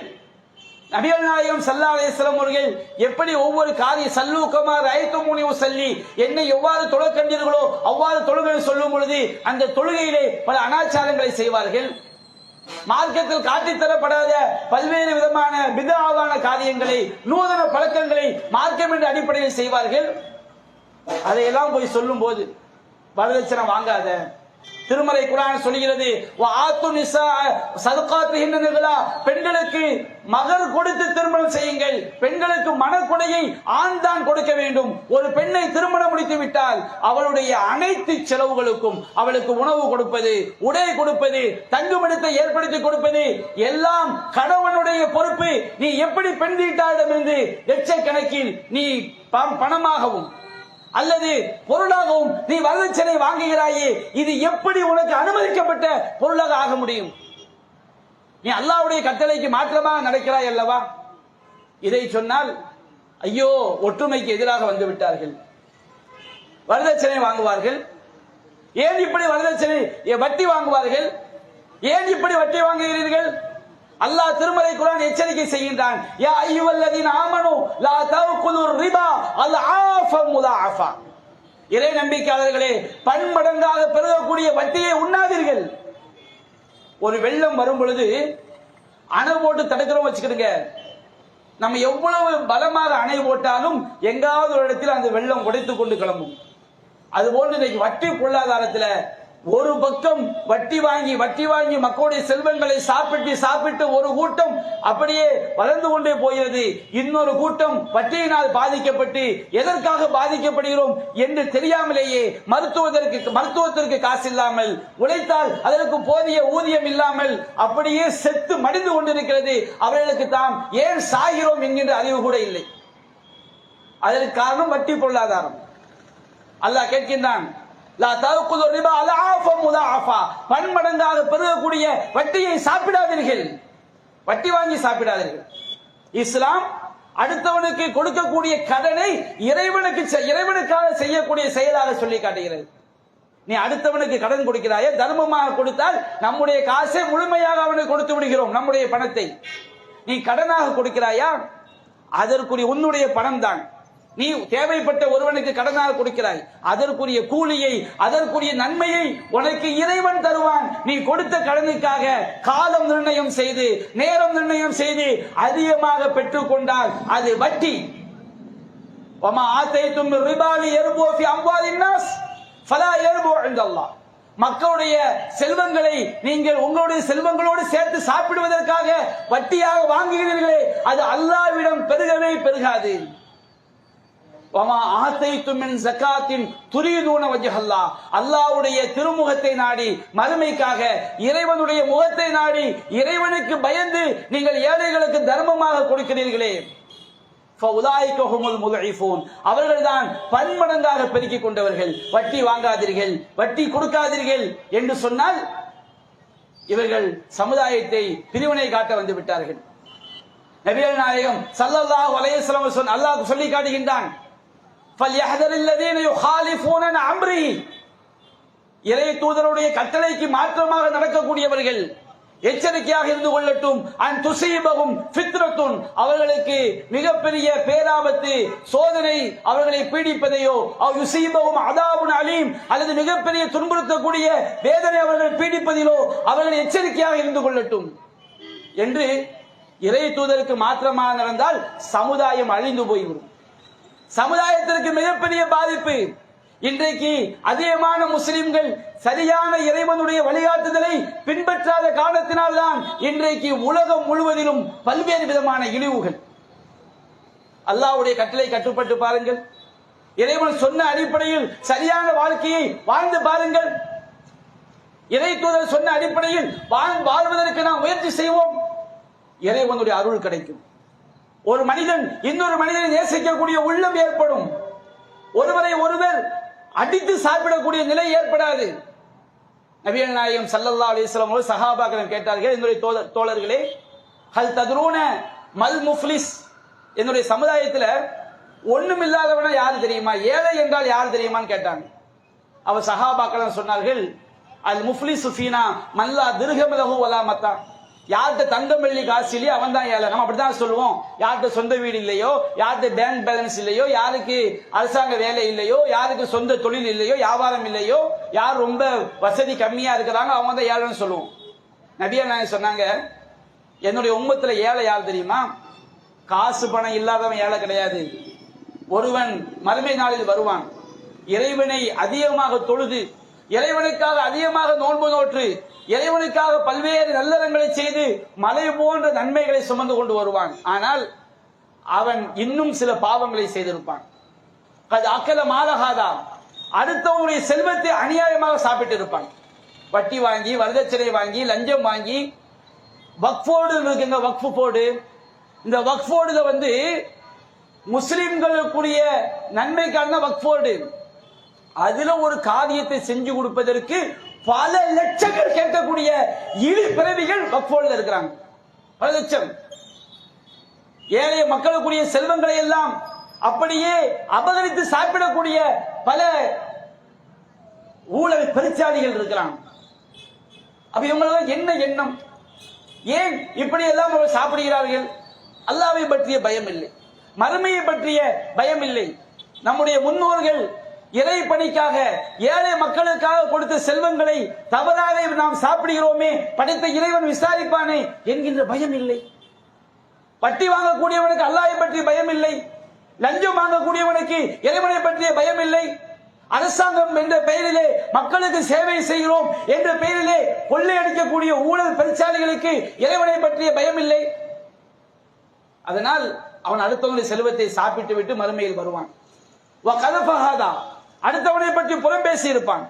நபிகள் நாயகம் ஸல்லல்லாஹு அலைஹி வஸல்லம் அவர்கள் எப்படி ஒவ்வொரு காரிய சல்லூகமா ரஐதுமுனி உஸல்லி, என்னை எவ்வாறு தொழ கண்டீர்களோ அவ்வாறு தொழுகை சொல்லும் பொழுது அந்த தொழுகையிலே பல அனாச்சாரங்களை செய்வார்கள். மார்க்கத்தில் காட்டித் தரப்படாத பல்வேறு விதமான பித்ஆவான காரியங்களை, நூதன பழக்கங்களை மார்க்கம் என்ற அடிப்படையில் செய்வார்கள். அதையெல்லாம் போய் சொல்லும் போது வரதட்சணை வாங்காத, திருமறை குர்ஆன் சொல்கிறது வஆத்து நிஸா ஸதகாத்துஹின்னா, பெண்களுக்கு மகர் கொடுத்து திருமணம் செய்யுங்கள். பெண்களுக்கு மனக்கொடையை ஆண் தான் கொடுக்க வேண்டும். ஒரு பெண்ணை திருமணம் முடித்து விட்டால் அவளுடைய அனைத்து செலவுகளுக்கும், அவளுக்கு உணவு கொடுப்பது, உடை கொடுப்பது, தங்குமிடத்தை ஏற்படுத்தி கொடுப்பது எல்லாம் கணவனுடைய பொறுப்பு. நீ எப்படி பெண் வீட்டாரிடமிருந்து லட்சக்கணக்கில் நீ பணமாகவும் அல்லது பொருளாகவும் நீ வரதட்சணை வாங்குகிறாயே, இது எப்படி உனக்கு அனுமதிக்கப்பட்ட பொருளாக ஆக முடியும்? நீ அல்லாஹ்வுடைய கட்டளைக்கு மாற்றமாக நடக்கிறாய் அல்லவா? இதை சொன்னால் ஐயோ ஒற்றுமைக்கு எதிராக வந்து விட்டார்கள், வரதட்சணை வாங்குவார்கள். ஏன் இப்படி வரதட்சணை வட்டி வாங்குவார்கள்? ஏன் இப்படி வட்டி வாங்குகிறீர்கள்? அல்லாஹ் திருமறை குர்ஆன் எச்சரிக்கை செய்கின்றான், யா அய்யுஹல்லதீன ஆமனூ லா தஅகுலுர் ரிபா அல்ஆஃப முதாஅஃபா. இறை நம்பிக்கையாளர்களே, பன்மடங்காக பெருகக்கூடிய வட்டியை உண்ணாதீர்கள். ஒரு வெள்ளம் வரும் பொழுது அணை போட்டு தடுக்கிறோம் வச்சுக்கிடுங்க, நம்ம எவ்வளவு பலமாக அணை போட்டாலும் எங்காவது ஒரு இடத்தில் அந்த வெள்ளம் உடைத்துக் கொண்டு கிளம்பும். அதுபோன்று இன்னைக்கு வட்டி பொருளாதாரத்தில் ஒரு பக்கம் வட்டி வாங்கி மக்களுடைய செல்வங்களை சாப்பிட்டு ஒரு கூட்டம் அப்படியே வளர்ந்து கொண்டே போகிறது. இன்னொரு கூட்டம் வட்டியினால் பாதிக்கப்பட்டு எதற்காக பாதிக்கப்படுகிறோம் என்று தெரியாமலேயே மருத்துவத்திற்கு காசு இல்லாமல், உழைத்தால் அதற்கு போதிய ஊதியம் இல்லாமல் அப்படியே செத்து மடிந்து கொண்டிருக்கிறது. அவர்களுக்கு தாம் ஏன் சாகிறோம் என்கின்ற அறிவு கூட இல்லை. அதற்கு காரணம் வட்டி பொருளாதாரம். அல்லாஹ் கேட்கின்றான், பன்மடங்காக பெருகக்கூடிய வட்டியை சாப்பிடாதீர்கள், வட்டி வாங்கி சாப்பிடாதீர்கள். இஸ்லாம் அடுத்தவனுக்கு கொடுக்கக்கூடிய கடனை இறைவனுக்காக செய்யக்கூடிய செயலாக சொல்லி காட்டுகிறது. நீ அடுத்தவனுக்கு கடன் கொடுக்கிறாய, தர்மமாக கொடுத்தால் நம்முடைய காசை முழுமையாக அவனுக்கு கொடுத்து விடுகிறோம், நம்முடைய பணத்தை. நீ கடனாக கொடுக்கிறாயா, அதற்குரிய உன்னுடைய பணம் தான். நீ தேவைப்பட்ட ஒருவனுக்கு கடனாக கொடுக்கிறாய், அதற்குரிய கூலியை, அதற்குரிய நன்மையை உனக்கு இறைவன் தருவான். நீ கொடுத்த கடனுக்காக காலம் நிர்ணயம் செய்து, நேரம் நிர்ணயம் செய்து அதிகமாக பெற்றுக் கொண்டால் அது வட்டி. வமா ஆதைதும் மின் ரிபாலி யர்பு ஃபி அம்வாலின் நாஸ் ஃபலா யர்பு இன்தல்லாஹ். மக்களுடைய செல்வங்களை நீங்கள் உங்களுடைய செல்வங்களோடு சேர்த்து சாப்பிடுவதற்காக வட்டியாக வாங்குகிறீர்களே, அது அல்லாஹ்விடம் பெருகவே பெருகாது. அல்லாஹ்வுடைய திருமுகத்தை நாடி, மறுமைக்காக இறைவனுடைய முகத்தை நாடி, இறைவனுக்கு பயந்து நீங்கள் ஏழைகளுக்கு தர்மமாக கொடுக்கிறீர்களே, அவர்கள்தான் பன்மடங்காக பெருக்கிக் கொண்டவர்கள். வட்டி வாங்காதீர்கள், வட்டி கொடுக்காதீர்கள் என்று சொன்னால் இவர்கள் சமுதாயத்தை பிரிவினை காட்ட வந்து விட்டார்கள். நபிகள் நாயகம் ஸல்லல்லாஹு அலைஹி வஸல்லம் அல்லாஹ் சொல்லி காட்டுகின்றான், இறை தூதருடைய கட்டளைக்கு மாற்றமாக நடக்கக்கூடியவர்கள் எச்சரிக்கையாக இருந்து கொள்ளட்டும். அவர்களுக்கு மிகப்பெரிய பேராபத்து, சோதனை அவர்களை பீடிப்பதையோ, அல்லது மிகப்பெரிய துன்புறுத்தக்கூடிய வேதனை அவர்கள் பீடிப்பதிலோ அவர்கள் எச்சரிக்கையாக இருந்து கொள்ளட்டும் என்று இறை தூதருக்கு மாற்றமாக நடந்தால் சமுதாயம் அழிந்து போய்விடும். சமுதாயத்திற்கு மிகப்பெரிய பாதிப்பு. இன்றைக்கு அதிகமான முஸ்லிம்கள் சரியான இறைவனுடைய வழிகாட்டுதலை பின்பற்றாத காரணத்தினால்தான் இன்றைக்கு உலகம் முழுவதிலும் பல்வேறு விதமான இழிவுகள். அல்லாஹ்வுடைய கட்டளை கட்டுப்பட்டு பாருங்கள், இறைவன் சொன்ன அடிப்படையில் சரியான வாழ்க்கையை வாழ்ந்து பாருங்கள், இறை தூதர் சொன்ன அடிப்படையில் வாழ்வதற்கு நாம் முயற்சி செய்வோம், இறைவனுடைய அருள் கிடைக்கும். ஒரு மனிதன் இன்னொரு மனிதனை நேசிக்கக்கூடிய உள்ளம் ஏற்படும். ஒருவரை ஒருவர் அடித்து சாப்பிடக்கூடிய நிலை ஏற்படாது. நபிகள் நாயகம் ஸல்லல்லாஹு அலைஹி வஸல்லம் அவர்கள் சஹாபாக்களிடம் கேட்டார்கள், என்னுடைய தோழர்களே, ஹல் தத்ரூன மல் முஃப்லிஸ், என்னுடைய சமுதாயத்தில் ஒண்ணும் இல்லாதவனா யாரு தெரியுமா, ஏழை என்றால் யாரு தெரியுமான்னு கேட்டாங்க. அவர் சஹாபாக்கள் சொன்னார்கள், அல் முஃப்லிசு ஃபீனா மல்லா திர்ஹம் லஹு வலா மத்தா, யார்கிட்ட தங்கம் வெள்ளி காசு இல்லையோ அவன் தான் ஏழை. நம்ம அப்படித்தான் சொல்லுவோம். யார்கிட்ட சொந்த வீடு இல்லையோ, யார்கிட்ட பேங்க் பேலன்ஸ் இல்லையோ, யாருக்கு அரசாங்க வேலை இல்லையோ, யாருக்கு சொந்த தொழில் இல்லையோ, வியாபாரம் இல்லையோ, யார் ரொம்ப வசதி கம்மியா இருக்கிறாங்க அவங்க தான் ஏழைன்னு சொல்லுவோம். நபியா நாயகம் சொன்னாங்க, என்னுடைய உம்மத்துல ஏழை யார் தெரியுமா, காசு பணம் இல்லாதவன் ஏழை கிடையாது. ஒருவன் மறுமை நாளில் வருவான், இறைவனை அதிகமாக தொழுது, இறைவனுக்காக அதிகமாக நோன்பு நோற்று, இறைவனுக்காக பல்வேறு நல்லறங்களை செய்து மலை போன்ற நன்மைகளை சுமந்து கொண்டு வருவான். ஆனால் அவன் இன்னும் சில பாவங்களை செய்திருப்பான். அக்கல மாலகாதா, அடுத்தவனுடைய செல்வத்தை அநியாயமாக சாப்பிட்டு இருப்பான். வட்டி வாங்கி, வரதட்சணை வாங்கி, லஞ்சம் வாங்கி, வக்ஃபோர்டு இருக்குங்க, வக்ஃபு போர்டு. இந்த வக்ஃபோர்டுல முஸ்லிம்களுக்குரிய நன்மைக்கான வக்ஃபோர்டு, அதுல ஒரு காரியத்தை செஞ்சு கொடுப்பதற்கு பல லட்சங்கள் கேட்கக்கூடிய இழி பிறவிகள் வக்ஃபோர்டுல இருக்கிறாங்க. பல லட்சம். ஏழை மக்களுக்குரிய செல்வங்களை எல்லாம் அப்படியே அபகரித்து சாப்பிடக்கூடிய பல ஊழல் பெருச்சாளிகள் இருக்கிறாங்க. அப்ப இவங்களுக்கு என்ன எண்ணம், ஏன் இப்படி எல்லாம் சாப்பிடுகிறார்கள்? அல்லாஹ்வை பற்றிய பயம் இல்லை, மறுமையை பற்றிய பயம் இல்லை. நம்முடைய முன்னோர்கள் இறை பணிக்காக ஏழை மக்களுக்காக கொடுத்த செல்வங்களை தவறாக நாம் சாப்பிடுகிறோமே, படைத்த இறைவன் விசாரிப்பானே என்கின்ற பயம் இல்லை. வட்டி வாங்கக்கூடியவனுக்கு அல்லாஹ்வை பற்றிய பயம் இல்லை, லஞ்சம் வாங்கக்கூடியவனுக்கு இறைவனை பற்றிய பயம் இல்லை, அரசாங்கம் என்ற பெயரிலே மக்களுக்கு சேவை செய்கிறோம் என்ற பெயரிலே கொள்ளையடிக்கக்கூடிய ஊழல் பெருச்சாளிகளுக்கு இறைவனை பற்றிய பயம் இல்லை. அதனால் அவன் அடுத்தவனுடைய செல்வத்தை சாப்பிட்டு விட்டு மறுமையில் வருவான். அடுத்தவனை பற்றி புறம் பேசி இருப்பான்.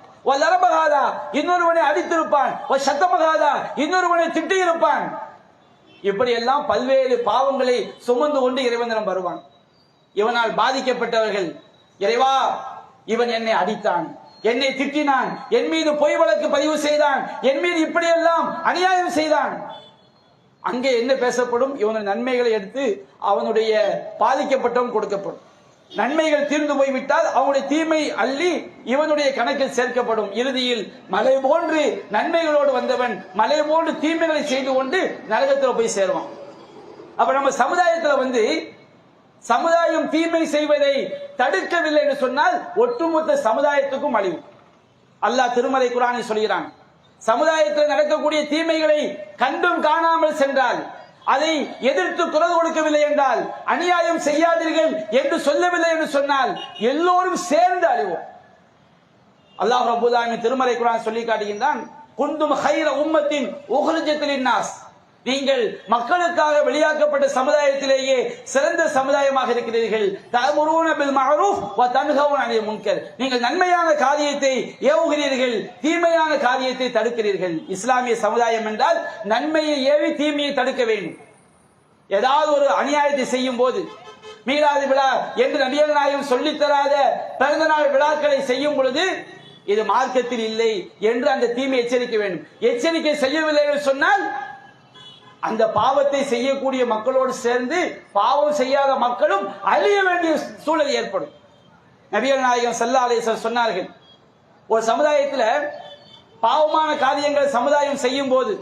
இன்னொருவனை அடித்திருப்பான். இன்னொருவனை திட்டி இருப்பான். இப்படி எல்லாம் பல்வேறு பாவங்களை சுமந்து கொண்டு இறைவனிடம் வருவான். இவனால் பாதிக்கப்பட்டவர்கள், இறைவா இவன் என்னை அடித்தான், என்னை திட்டினான், என் மீது பொய் வழக்கு பதிவு செய்தான், என் மீது இப்படியெல்லாம் அநியாயம் செய்தான். அங்கே என்ன பேசப்படும்? இவனுடைய நன்மைகளை எடுத்து அவனுடைய பாதிக்கப்பட்டவன் கொடுக்கப்படும். நன்மைகள் தீர்ந்து போய்விட்டால் அவனுடைய தீமை அள்ளி இவனுடைய கணக்கில் சேர்க்கப்படும். இறுதியில் மலை போன்று நன்மைகளோடு வந்தவன் மலை போன்று தீமைகளை செய்து கொண்டு நரகத்தில் போய் சேருவான். அப்ப நம்ம சமுதாயத்தில் சமுதாயம் தீமை செய்வதை தடுக்கவில்லை என்று சொன்னால் ஒட்டுமொத்த சமுதாயத்துக்கும் அழிவு. அல்லாஹ் திருமலை குர்ஆனில் சொல்கிறான், சமுதாயத்தில் நடக்கக்கூடிய தீமைகளை கண்டும் காணாமல் சென்றால், அதை எதிர்த்து குரல் கொடுக்கவில்லை என்றால், அநியாயம் செய்யாதீர்கள் என்று சொல்லவில்லை என்று சொன்னால் எல்லோரும் சேர்ந்து அழிவோம். அல்லாஹ் ரப்பல் ஆலமீன் திருமலை குர்ஆன் சொல்லி காட்டுகின்றான், குந்தும் கைர உம்மத்தின் உஹ்ரிஜத் லின்னாஸ், நீங்கள் மக்களுக்காக வெளியாக்கப்பட்ட சமுதாயத்திலேயே சிறந்த சமுதாயமாக இருக்கிறீர்கள். தஅமுரூன பில் மஅரூஃப் வ தன்ஹவுன அனில் முன்கர், நீங்கள் நன்மையான காரியத்தை ஏவுகிறீர்கள், தீமையான காரியத்தை தடுக்கிறீர்கள். இஸ்லாமிய சமுதாயம் என்றால் நன்மையை ஏவி தீமையை தடுக்க வேண்டும். ஏதாவது ஒரு அநியாயத்தை செய்யும் போது, மீலாது விழா என்று நபிகள் நாயகம் சொல்லித் தராத பிறந்த நாள் விழாக்களை செய்யும் பொழுது இது மார்க்கத்தில் இல்லை என்று அந்த தீமை எச்சரிக்க வேண்டும். எச்சரிக்கை செய்யவில்லை என்று சொன்னால் அந்த பாவத்தை செய்யக்கூடிய மக்களோடு சேர்ந்து பாவம் செய்யாத மக்களும் அழிய வேண்டிய சூழல் ஏற்படும். நபிகள் நாயகம் ஸல்லல்லாஹு அலைஹி வஸல்லம் சொன்னார்கள், ஒரு சமுதாயத்தில் பாவமான காரியங்கள் சமுதாயம் செய்யும் போது,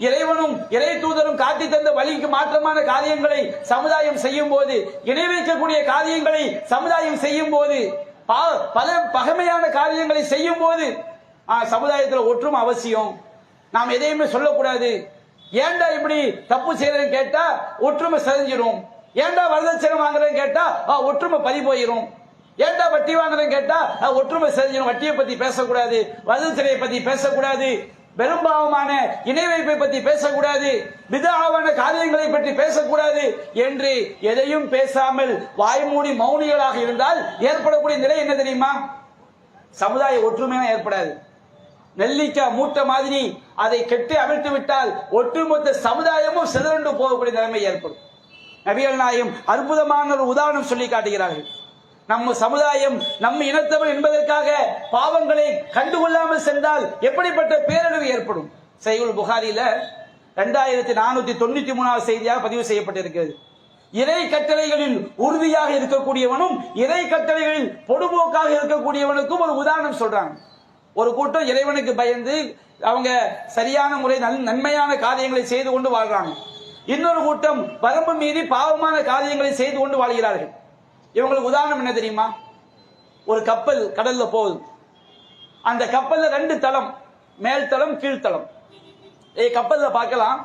இறைவனும் இறை தூதரும் காட்டி தந்த வழிக்கு மாற்றமான காரியங்களை சமுதாயம் செய்யும் போது, இணை வைக்கக்கூடிய காரியங்களை சமுதாயம் செய்யும் போது, பல பகைமையான காரியங்களை செய்யும் போது சமுதாயத்தில் ஒற்றுமை அவசியம். நாம் எதையுமே சொல்லக்கூடாது. ஏண்டா இப்படி தப்பு செய்யறேன்னு கேட்டா ஒற்றுமை செஞ்சிடும், ஏண்டா வரதட்சணை வாங்குறேன்னு கேட்டா ஒற்றுமை பறி போயிரும். ஏன்டா வட்டி வாங்குறேன்னு கேட்டா ஒற்றுமை செஞ்சணும், வட்டியை பத்தி பேசக்கூடாது, வதந்திரையை பத்தி பேசக்கூடாது, பெரும்பாவமான இணை வைப்பை பத்தி பேசக்கூடாது, பிதஆவான காரியங்களை பற்றி பேசக்கூடாது என்று எதையும் பேசாமல் வாய்மூடி மௌனிகளாக இருந்தால் ஏற்படக்கூடிய நிலை என்ன தெரியுமா? சமுதாய ஒற்றுமையாக ஏற்படாது. நெல்லிக்காய் மூட்டை மாதிரி அதை கெட்டி அவிழ்த்து விட்டால் ஒட்டுமொத்த சமுதாயமும் சிதறண்டு போகக்கூடிய நிலைமை ஏற்படும். நபிகள் நாயகம் அற்புதமான ஒரு உதாரணம் சொல்லி காட்டுகிறார்கள். நம்ம சமுதாயம் நம்ம இனத்தவர் என்பதற்காக பாவங்களை கண்டுகொள்ளாமல் சென்றால் எப்படிப்பட்ட பேரழிவு ஏற்படும்? சஹீஹுல் புகாரியில 2493 செய்தியாக பதிவு செய்யப்பட்டிருக்கிறது. இறை கட்டளைகளில் உறுதியாக இருக்கக்கூடியவனும் இறை கட்டளைகளில் பொடுபோக்காக இருக்கக்கூடியவனுக்கும் ஒரு உதாரணம் சொல்றாங்க. ஒரு கூட்டம் இறைவனுக்கு பயந்து அவங்க சரியான முறை நன்மையான காரியங்களை செய்து கொண்டு வாழ்றாங்க. இன்னொரு கூட்டம் வரம்பு மீறி பாவமான காரியங்களை செய்து கொண்டு வாழ்கிறார்கள். இவங்களுக்கு உதாரணம் என்ன தெரியுமா? ஒரு கப்பல் கடல்ல போகுது. அந்த கப்பல்ல 2 தளம், மேல் தளம் கீழ்த்தளம். கப்பல்ல பார்க்கலாம்,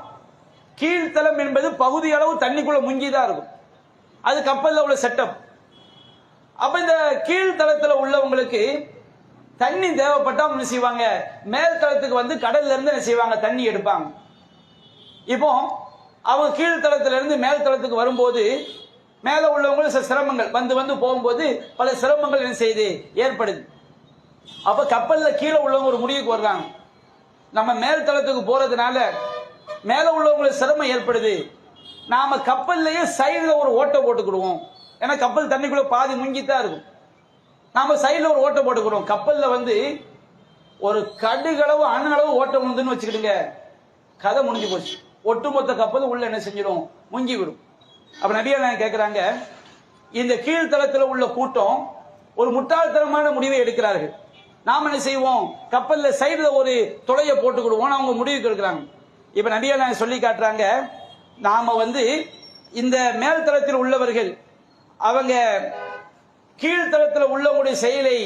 கீழ்த்தளம் என்பது பகுதி அளவு தண்ணிக்குள்ள முங்கிதான் இருக்கும். அது கப்பல்ல உள்ள செட்டப். அப்ப இந்த கீழ்த்தளத்துல உள்ளவங்களுக்கு தண்ணி தேவைப்பட்டா என்ன செய்வாங்க? மேல் தளத்துக்கு வந்து கடல்ல இருந்து என்ன செய்வாங்க? தண்ணி எடுப்பாங்க. இப்போ அவங்க கீழ்த்தளத்துல இருந்து மேல் தளத்துக்கு வரும்போது மேல உள்ளவங்களுக்கு சில சிரமங்கள் வந்து போகும்போது பல சிரமங்கள் என்ன செய்யுது? ஏற்படுது. அப்ப கப்பல்ல கீழே உள்ளவங்க ஒரு முடிவுக்கு வர்றாங்க, நம்ம மேல் தளத்துக்கு போறதுனால மேல உள்ளவங்களுக்கு சிரமம் ஏற்படுது, நாம கப்பல்லையே சைடுல ஒரு ஓட்டை போட்டுக்கிடுவோம். ஏன்னா கப்பல் தண்ணிக்குள்ள பாதி முங்கித்தான் இருக்கும். நாம சைடுல ஒரு ஓட்டை போட்டுக்கிறோம். கப்பல்ல வந்து ஒரு கடுகளவு அண்ணளவு ஓட்டை விழுந்துன்னு வச்சுக்கிடுங்க, கதை முடிஞ்சு போச்சு. ஒட்டுமொத்த கப்பல் உள்ள என்ன செஞ்சிடும்? முங்கி விடும். அப்ப நபிகள் நாயகம் கேட்கிறாங்க, இந்த கீழ்த்தளத்தில் உள்ள கூட்டம் ஒரு முட்டாள்தனமான முடிவை எடுக்கிறார்கள். நாம என்ன செய்வோம்? கப்பல்ல சைடுல ஒரு துளையை போட்டுக்கிடுவோம். அவங்க முடிவுக்கு எடுக்கிறாங்க. இப்ப நபிகள் நாயகம் சொல்லி காட்டுறாங்க, நாம வந்து இந்த மேல் தளத்தில் உள்ளவர்கள் அவங்க கீழ்த்தளத்தில் உள்ளவங்களுடைய செயலை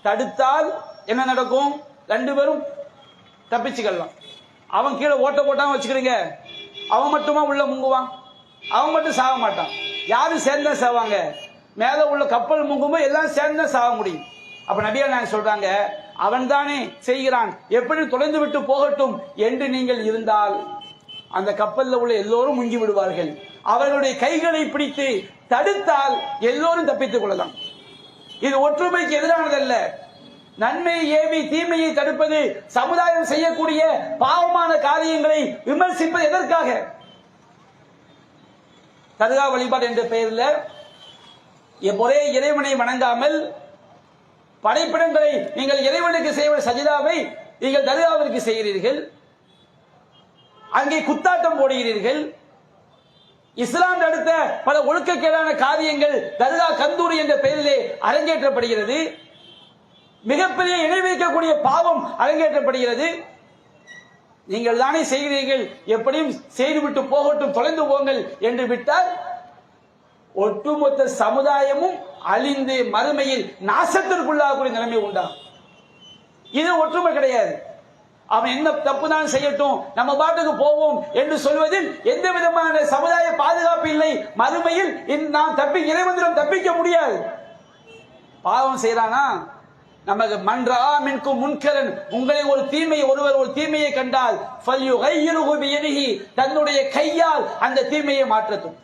தடுத்தால் என்ன நடக்கும்? 2 பேரும் தப்பிச்சுக்கலாம். அவன் கீழே ஓட்ட போட்டான் வச்சுக்கிறீங்க, அவன் மட்டுமா உள்ள முங்குவான்? அவன் மட்டும் சாக மாட்டான். யாரும் சேர்ந்தா சாவாங்க. மேல உள்ள கப்பல் முங்கும்போது எல்லாம் சேர்ந்தா சாக முடியும். அப்ப நபிகள் நாயகம் சொல்றாங்க, அவன் தானே செய்கிறான், எப்படி தொலைந்து விட்டு போகட்டும் என்று நீங்கள் இருந்தால் அந்த கப்பல்ல உள்ள எல்லோரும் முங்கி விடுவார்கள். அவர்களுடைய கைகளை பிடித்து தடுத்தால் எல்லோரும் தப்பித்துக் கொள்ளலாம். இது ஒற்றுமைக்கு எதிரானதல்ல. நன்மையை ஏவி தீமையை தடுப்பது, சமுதாயம் செய்யக்கூடிய பாவமான காரியங்களை விமர்சிப்பது எதற்காக? தர்கா வழிபாடு என்ற பெயரில் ஒரே இறைவனை வணங்காமல் படைப்பிடங்களை நீங்கள் இறைவனுக்கு செய்ய சஜிதாவை நீங்கள் தர்காவிற்கு செய்கிறீர்கள், அங்கே குத்தாட்டம் போடுகிறீர்கள். இஸ்லாம் அடுத்த பல ஒழுக்கக்கேடான காரியங்கள் தர்கா கந்தூரி என்ற பெயரிலே அரங்கேற்றப்படுகிறது. மிகப்பெரிய இணை வைக்கக்கூடிய பாவம் அரங்கேற்றப்படுகிறது. நீங்கள் தானே செய்கிறீர்கள், எப்படியும் செய்துவிட்டு போகட்டும், தொலைந்து போங்கள் என்று விட்டால் ஒட்டுமொத்த சமுதாயமும் அழிந்து மறுமையில் நாசத்திற்குள்ளாகக்கூடிய நிலைமை உண்டாகும். இது ஒற்றுமை கிடையாது. அவன் என்ன தப்பு தான் செய்யட்டும், நம்ம பாட்டுக்கு போவோம் என்று சொல்வதில் எந்த விதமான சமுதாய பாதுகாப்பு இல்லை. மறுமையில் நாம் இறைவனிடம் தப்பிக்க முடியாது. பாவம் செய்யறானா, நமக்கு மன்றா மின்கும் முன்கரன், உங்களை ஒருவர் ஒரு தீமையை கண்டால் தன்னுடைய கையால் அந்த தீமையை மாற்றட்டும்.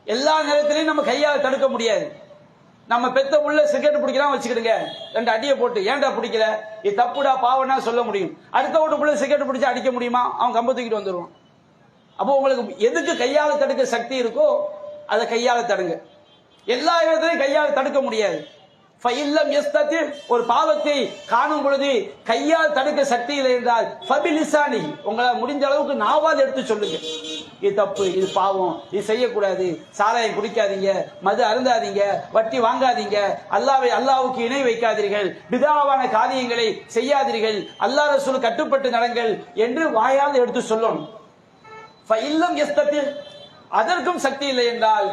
எல்லா நேரத்திலையும் நம்ம கையால் தடுக்க முடியாது. நம்ம பெத்த உள்ள சிகரெட் பிடிக்கிறான் வச்சுக்கிடுங்க, 2 அடியை போட்டு ஏன்டா பிடிக்கல, இது தப்புடா பாவனா சொல்ல முடியும். அடுத்த வீட்டுக்குள்ள சிகரெட் பிடிச்சு அடிக்க முடியுமா? அவன் கம்ப தூக்கிட்டு வந்துடுவான். அப்போ உங்களுக்கு எதுக்கு கையால தடுக்க சக்தி இருக்கோ அதை கையால தடுங்க. எல்லா இடத்திலையும் கையால் தடுக்க முடியாது. ஒரு பாவத்தை காணும் பொழுது கையால் தடுக்க சக்தி இல்லை என்றால் உங்களால் முடிஞ்ச அளவுக்கு நாவால் எடுத்து சொல்லுங்க, இது தப்பு, இது பாவம், இது செய்யக்கூடாது, சாராயம் குடிக்காதீங்க, மது அருந்தாதீங்க, வட்டி வாங்காதீங்க, அல்லாவுக்கு இணை வைக்காதீர்கள், பிதாவான காரியங்களை செய்யாதீர்கள், அல்லாஹ் ரசூல் கட்டுப்பட்டு நடங்கள் என்று வாயால் எடுத்து சொல்லணும். அதற்கும் சக்தி இல்லை என்றால்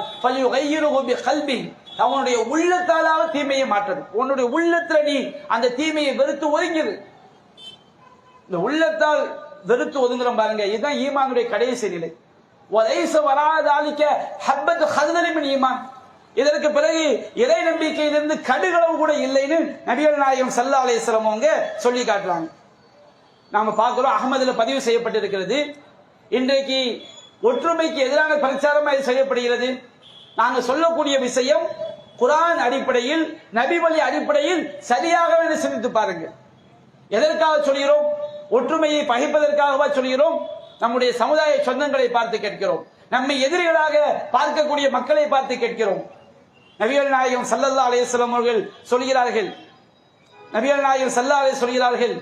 அவனுடைய உள்ளத்தாலாக தீமையை மாற்றது. உன்னுடைய உள்ளத்துல நீ அந்த தீமையை வெறுத்து ஒதுங்கிடு. இந்த உள்ளத்தால் வெறுத்து ஒதுங்குற பாருங்க, இதுதான் ஈமானுடைய கடைசி நிலை. ஈமான் இதற்கு பிறகு இறை நம்பிக்கையிலிருந்து கடுகளவு கூட இல்லைன்னு நபிகள் நாயகம் ஸல்லல்லாஹு அலைஹி வஸல்லம் அவங்க சொல்லி காட்டுறாங்க. நாம பார்க்கிறோம், அகமதுல பதிவு செய்யப்பட்டிருக்கிறது. இன்றைக்கு ஒற்றுமைக்கு எதிரான பிரச்சாரம் இது செய்யப்படுகிறது. நாங்க சொல்லக்கூடிய விஷயம் குர்ஆன் அடிப்படையில், நபி வழி அடிப்படையில் சரியாக சிந்தித்து பாருங்க. எதற்காக சொல்கிறோம்? ஒற்றுமையை பகைப்பதற்காகவா சொல்கிறோம்? நம்முடைய சமுதாய சொந்தங்களை பார்த்து கேட்கிறோம். நம்மை எதிரிகளாக பார்க்கக்கூடிய மக்களை பார்த்து கேட்கிறோம். நபிகள் நாயகம் ஸல்லல்லாஹு அலைஹி வஸல்லம் அவர்கள் சொல்கிறார்கள், நபிகள் நாயகம் ஸல்லல்லாஹு அலைஹி சொல்கிறார்கள்,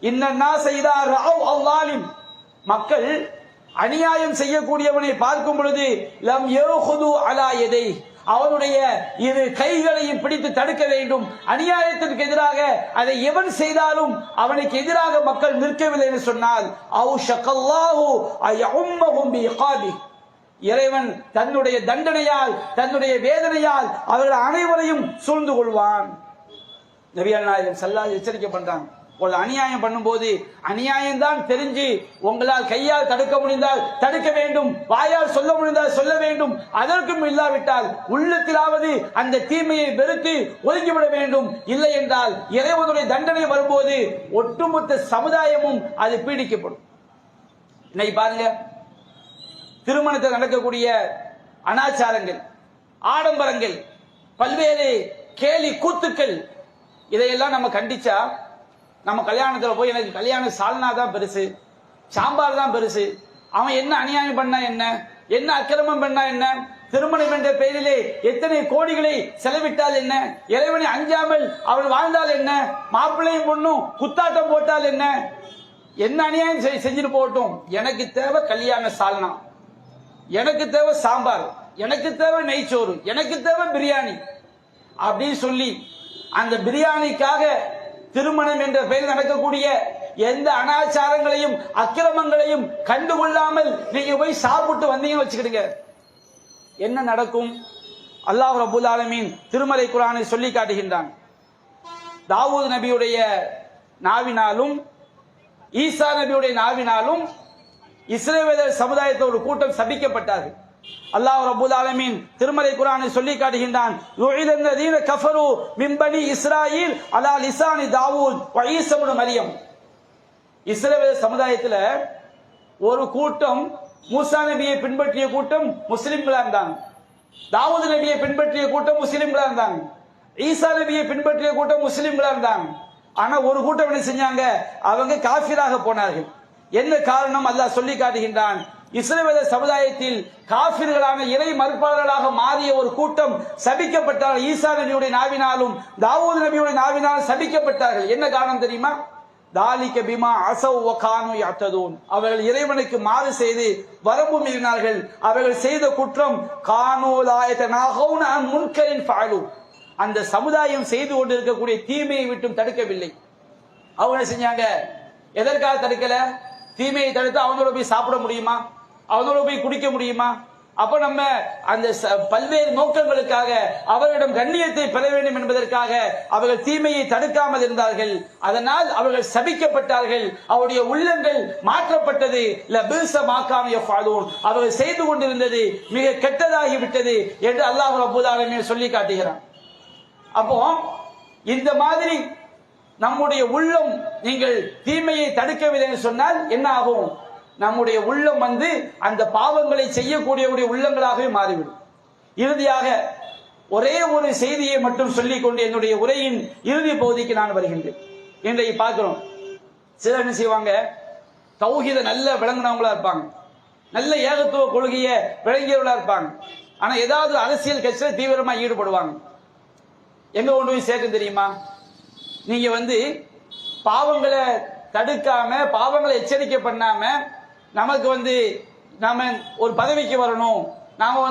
இன்னன்னாஸ இதா ரஅவ் அல்-ஸாலிம், மக்கள் அநியாயம் செய்யக்கூடியவனை பார்க்கும் பொழுது லம் யஹுது அலா யதை, அவனுடைய இரு கைகளையும் பிடித்து தடுக்க வேண்டும். அநியாயத்திற்கு எதிராக அதை எவன் செய்தாலும் அவனுக்கு எதிராக மக்கள் நிற்கவில்லை என்று சொன்னால் அவு ஷக்கல்லாஹு அய்உம்மஹும் பிஇகாபி, இறைவன் தன்னுடைய தண்டனையால், தன்னுடைய வேதனையால் அவர்கள் அனைவரையும் சூழ்ந்து கொள்வான். நபிகள் நாயகம் ஸல்லல்லாஹு அலைஹி எச்சரிக்கை பண்றாங்க. ஒரு அநியாயம் பண்ணும்போது அநியாயம் தான் தெரிஞ்சு உங்களால் கையால் தடுக்க முடிந்தால் தடுக்க வேண்டும், வாயால் சொல்ல முடிந்தால் சொல்ல வேண்டும். அதற்கும் இல்லாவிட்டால் உள்ளத்திலாவது அந்த தீமையை வெறுத்து ஒதுக்கிவிட வேண்டும். இல்லை என்றால் இறைவனுடைய தண்டனை வரும்போது ஒட்டுமொத்த சமுதாயமும் அது பீடிக்கப்படும். இன்னைக்கு பாருங்க, திருமணத்தில் நடக்கக்கூடிய அனாச்சாரங்கள், ஆடம்பரங்கள், பல்வேறு கேலி கூத்துக்கள், இதையெல்லாம் நம்ம கண்டிச்சா, நம்ம கல்யாணத்துல போய் எனக்கு கல்யாண சால்னா தான் பெருசு, சாம்பார் தான் பெருசு, அவன் என்ன அநியாயம் பண்ணா என்ன, என்ன அக்கிரமம் பண்ணா என்ன, திருமணம் என்ற பெயரிலே எத்தனை கோடிகளை செலவிட்டால் என்ன, இறைவனை அஞ்சாமல் அவள் வாழ்ந்தால் என்ன, மாப்பிள்ளையும் பொண்ணும் குத்தாட்டம் போட்டால் என்ன, என்ன அநியாயம் செஞ்சுட்டு போகட்டும், எனக்கு தேவை கல்யாண சால்னா, எனக்கு தேவை சாம்பார், எனக்கு தேவை நெய்ச்சோறு, எனக்கு தேவை பிரியாணி அப்படின்னு சொல்லி அந்த பிரியாணிக்காக திருமணம் என்ற பெயரில் நடக்கக்கூடிய எந்த அனாச்சாரங்களையும் அக்கிரமங்களையும் கண்டுகொள்ளாமல் நீங்க போய் சாப்பிட்டு வந்தீங்கன்னு வச்சுக்கிடுங்க, என்ன நடக்கும்? அல்லாஹ் ரப்பல் ஆலமீன் திருமறை குர்ஆனை சொல்லி காட்டுகின்றான். தாவூத் நபியுடைய நாவினாலும் ஈசா நபியுடைய நாவினாலும் இஸ்ரவேலர் சமுதாயத்தில் ஒரு கூட்டம் சபிக்கப்பட்டார்கள். அல்லாஹ் ரப்பல் ஆலமீன் திருமறை குர்ஆனை சொல்லி காட்டுகின்றான், யுஇதன்னதீன கஃபரு மின் பனி இஸ்ராயீல் அலா லிசானி தாவூத் வ ஈஸா இப்னு மரியம். இஸ்ரவேல் சமுதாயத்தில் ஒரு கூட்டம் மூசா நபியை பின்பற்றிய கூட்டம் முஸ்லிம்களா இருந்தாங்க, தாவூத் நபியை பின்பற்றிய கூட்டம் முஸ்லிம்களா இருந்தாங்க, ஈசா நபியை பின்பற்றிய கூட்டம் முஸ்லிம்களா இருந்தாங்க. ஆனா ஒரு கூட்டம் என்ன செஞ்சாங்க? அவங்க காஃபிராக போனார்கள். என்ன காரணம்? அல்லாஹ் சொல்லி காட்டுகின்றான், இஸ்ரவேல் சமுதாயத்தில் காஃபிர்களான இறை மறுப்பாளர்களாக மாறிய ஒரு கூட்டம் சபிக்கப்பட்டார்கள். ஈசா நபியுடைய நாவினாலும் தாவூத் நபியுடைய நாவினாலும் சபிக்கப்பட்டார்கள். என்ன காரணம் தெரியுமா? தாலிக பிமா அஸவ் வ கானூ யஅ்ததூன், அவர்கள் இறைவனுக்கு மாறு செய்து வரம்பு மீறினார்கள். அவர்கள் செய்த குற்றம் கானூ லா யதனாஹவுன அன் முன்கரின் ஃபஅலு, அந்த சமுதாயம் செய்து கொண்டிருக்கக்கூடிய தீமையை விட்டும் தடுக்கவில்லை. அவங்க என்ன செஞ்சாங்க? எதற்காக தடுக்கல? தீமையை தடுத்து அவங்களோட போய் சாப்பிட முடியுமா? அவங்களோட போய் குடிக்க முடியுமா? அப்ப நம்ம அந்த பல்வேறு நோக்கங்களுக்காக அவர்களிடம் கண்ணியத்தை பெற வேண்டும் என்பதற்காக அவர்கள் தீமையை தடுக்காமல் இருந்தார்கள். அதனால் அவர்கள் சபிக்கப்பட்டார்கள், அவருடைய உள்ளங்கள் மாற்றப்பட்டது. லபிஸ மா கானூ யஃஅலூன், அவர்கள் செய்து கொண்டிருந்தது மிக கெட்டதாகி விட்டது என்று அல்லாஹ் ரப்பல் ஆலமீன் சொல்லி காட்டுகிறான். அப்போ இந்த மாதிரி நம்முடைய உள்ளம் நீங்கள் தீமையை தடுக்கவில்லை என்று சொன்னால் என்ன ஆகும்? நம்முடைய உள்ளம் அந்த பாவங்களை செய்யக்கூடிய உள்ளங்களாகவே மாறிவிடும். இறுதியாக ஒரே ஒரு செய்தியை மட்டும் சொல்லிக் கொண்டு என்னுடைய உரையின் இறுதி பகுதிக்கு நான் வருகின்றேன். இன்றைக்கு பார்க்கிறோம், சிலர் என்ன செய்வாங்க? தௌஹீத நல்ல விளங்கினவங்களா இருப்பாங்க, நல்ல ஏகத்துவ கொள்கையை விளங்கியவர்களா இருப்பாங்க. ஆனா ஏதாவது அரசியல் கட்சியில் தீவிரமா ஈடுபடுவாங்க. எங்க கொண்டு போய் சேர்க்கும் தெரியுமா? நீங்க பாவங்களை தடுக்காம, பாவங்களை எச்சரிக்கை பண்ணாம, நமக்கு நாம ஒரு பதவிக்கு வரணும், நாம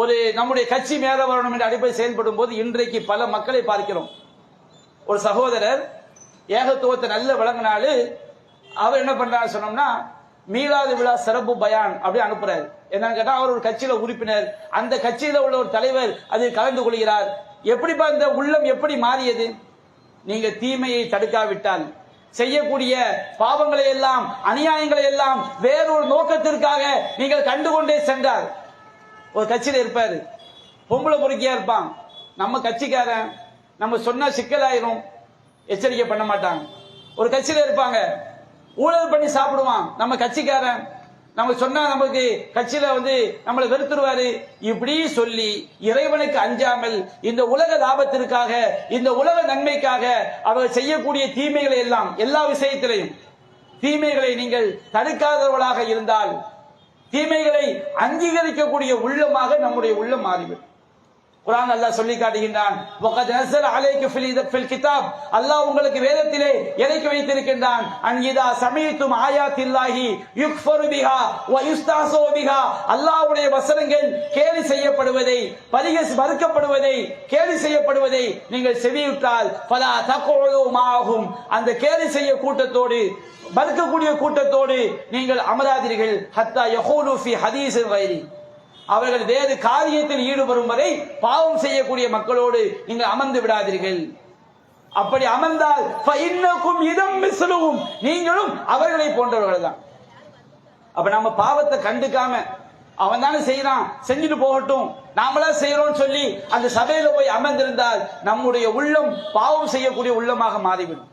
ஒரு நம்முடைய கட்சி மேல வரணும் என்ற அடிப்படையில் செயல்படும் போது இன்றைக்கு பல மக்களை பார்க்கிறோம். ஒரு சகோதரர் ஏகத்துவத்தை நல்ல விளங்கினாலு அவர் என்ன பண்றாரு சொன்னோம்னா, மீலாது விழா சிறப்பு பயான் அப்படி அனுப்புறாரு. என்னன்னு கேட்டா, அவர் ஒரு கட்சியில உறுப்பினர், அந்த கட்சியில உள்ள ஒரு தலைவர் அதில் கலந்து கொள்கிறார். எப்படிப்பா இந்த உள்ளம் எப்படி மாறியது? நீங்க தீமையை தடுக்காவிட்டால், செய்யக்கூடிய பாவங்களை எல்லாம், அநியாயங்களை எல்லாம் வேறொரு நோக்கத்திற்காக நீங்கள் கண்டுகொண்டே சென்றார். ஒரு கட்சியில இருப்பாரு, பொம்பளை பொறுக்கியா இருப்பான். நம்ம கட்சிக்காரன், நம்ம சொன்னா சிக்கலாயிரும், எச்சரிக்கை பண்ண மாட்டாங்க. ஒரு கட்சியில இருப்பாங்க, ஊழல் பண்ணி சாப்பிடுவான், நம்ம கட்சிக்காரன், நம்ம சொன்னா நமக்கு கட்சியில நம்மளை வெறுத்துருவாரு. இப்படி சொல்லி இறைவனுக்கு அஞ்சாமல் இந்த உலக லாபத்திற்காக, இந்த உலக நன்மைக்காக அவர் செய்யக்கூடிய தீமைகளை எல்லாம், எல்லா விஷயத்திலையும் தீமைகளை நீங்கள் தடுக்காதவர்களாக இருந்தால், தீமைகளை அங்கீகரிக்கக்கூடிய உள்ளமாக நம்முடைய உள்ளம் மாறிவிடும். குர்ஆன் அல்லாஹ் சொல்லி காட்டுகின்றான், வகத் நஸல அலைக ஃபில் கிதாப், அல்லாஹ் உங்களுக்கு வேதத்திலே இறக்கி வைத்திருக்கின்றான், அன் இதா சமீதும் ஆயாத்தில்லாஹி யுக்ஃபரு பிஹா வ யுஸ்தஹஸு பிஹா, அல்லாஹ்வுடைய வசனங்கள் கேலி செய்யப்படுவதை, மறுக்கப்படுவதை, கேலி செய்யப்படுவதை நீங்கள் செவியுற்றால் ஃபலா தக்உது மாஹும், அந்த கேலி செய்ய கூட்டத்தோடு, மறுக்கக்கூடிய கூட்டத்தோடு நீங்கள் அமராதீர்கள். ஹத்தா யகூலு ஃபி ஹதீஸின் கைரி, அவர்கள் வேறு காரியத்தில் ஈடுபடும் வரை பாவம் செய்யக்கூடிய மக்களோடு நீங்கள் அமர்ந்து விடாதீர்கள். அப்படி அமர்ந்தால் நீங்களும் அவர்களை போன்றவர்கள் தான். அப்ப நம்ம பாவத்தை கண்டுக்காம, அவன் தானே செய்யறான், செஞ்சுட்டு போகட்டும், நாமளா செய்யறோம் சொல்லி அந்த சபையில போய் அமர்ந்திருந்தால் நம்முடைய உள்ளம் பாவம் செய்யக்கூடிய உள்ளமாக மாறிவிடும்.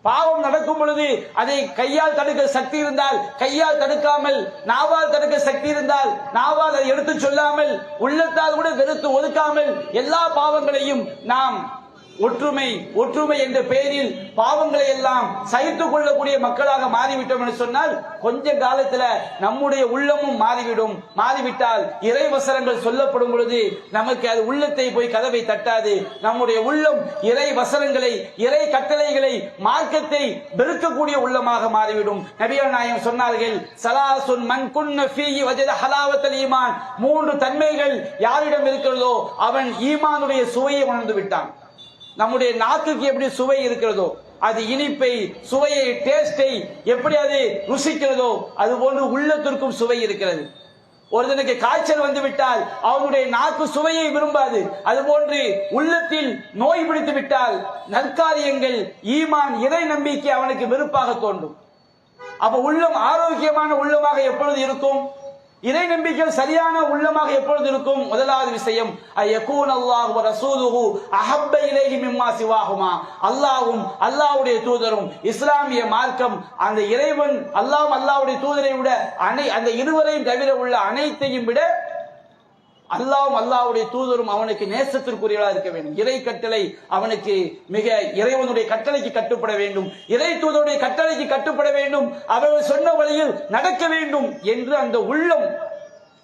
பாவம் நடக்கும் பொழுது அதை கையால் தடுக்க சக்தி இருந்தால் கையால் தடுக்காமல், நாவால் தடுக்க சக்தி இருந்தால் நாவால் அதை எடுத்து சொல்லாமல், உள்ளத்தால் கூட வெறுத்து ஒதுக்காமல் எல்லா பாவங்களையும் நாம் ஒற்றுமை என்ற பெயரில் பாவங்களை எல்லாம் சகித்துக் கொள்ளக்கூடிய மக்களாக மாறிவிட்டோம் என்று சொன்னால், கொஞ்ச காலத்துல நம்முடைய உள்ளமும் மாறிவிடும். மாறிவிட்டால் இறை வசனங்கள் சொல்லப்படும் பொழுது நமக்கு அது உள்ளத்தை போய் கதவை தட்டாது. நம்முடைய உள்ளம் இறை வசனங்களை, இறை கட்டளைகளை, மார்க்கத்தை வெறுக்கக்கூடிய உள்ளமாக மாறிவிடும். நபிகள் நாயகம் சொன்னார்கள், சலாசுன் மன் குன்ன ஃபீஹி வஜத ஹலாவத்தல் ஈமான், 3 தன்மைகள் யாரிடம் இருக்கிறதோ அவன் ஈமானுடைய சுவையை உணர்ந்து விட்டான். நம்முடைய நாக்குக்கு எப்படி சுவை இருக்கிறதோ, அது இனிப்பை, சுவையை, டேஸ்டை எப்படி அது ருசிக்கிறதோ அது போன்று உள்ளத்திற்கும் சுவை இருக்கிறது. ஒருத்தனுக்கு காய்ச்சல் வந்து விட்டால் அவனுடைய நாக்கு சுவையை விரும்பாது. அதுபோன்று உள்ளத்தில் நோய் பிடித்து விட்டால் நற்காரியங்கள், ஈமான், இறை நம்பிக்கை அவனுக்கு வெறுப்பாக தோன்றும். அப்ப உள்ளம் ஆரோக்கியமான உள்ளமாக எப்பொழுது இருக்கும்? இறை நம்பிக்கை சரியான உள்ளமாக எப்பொழுது இருக்கும்? முதலாவது விஷயம், அய்யகூன் அல்லாஹு வ ரசூலுஹு அஹப்ப இலைஹி மிம்மா சிவாஹுமா, அல்லாஹ்வும் அல்லாஹ்வுடைய தூதரும் இஸ்லாமிய மார்க்கம், அந்த இறைவன் அல்லாஹ்வும் அல்லாஹ்வுடைய தூதரை விட அந்த இருவரையும் தவிர உள்ள அனைத்தையும் விட அல்லாஹ்வும் அல்லாஹ்வுடைய தூதரும் அவனுக்கு நேசத்திற்குரியவர்களாக இருக்க வேண்டும். இறை கட்டளை அவனுக்கு மிக, இறைவனுடைய கட்டளைக்கு கட்டுப்பட வேண்டும், இறை தூதருடைய கட்டளைக்கு கட்டுப்பட வேண்டும், அவர்கள் சொன்ன வழியில் நடக்க வேண்டும் என்று அந்த உள்ளம்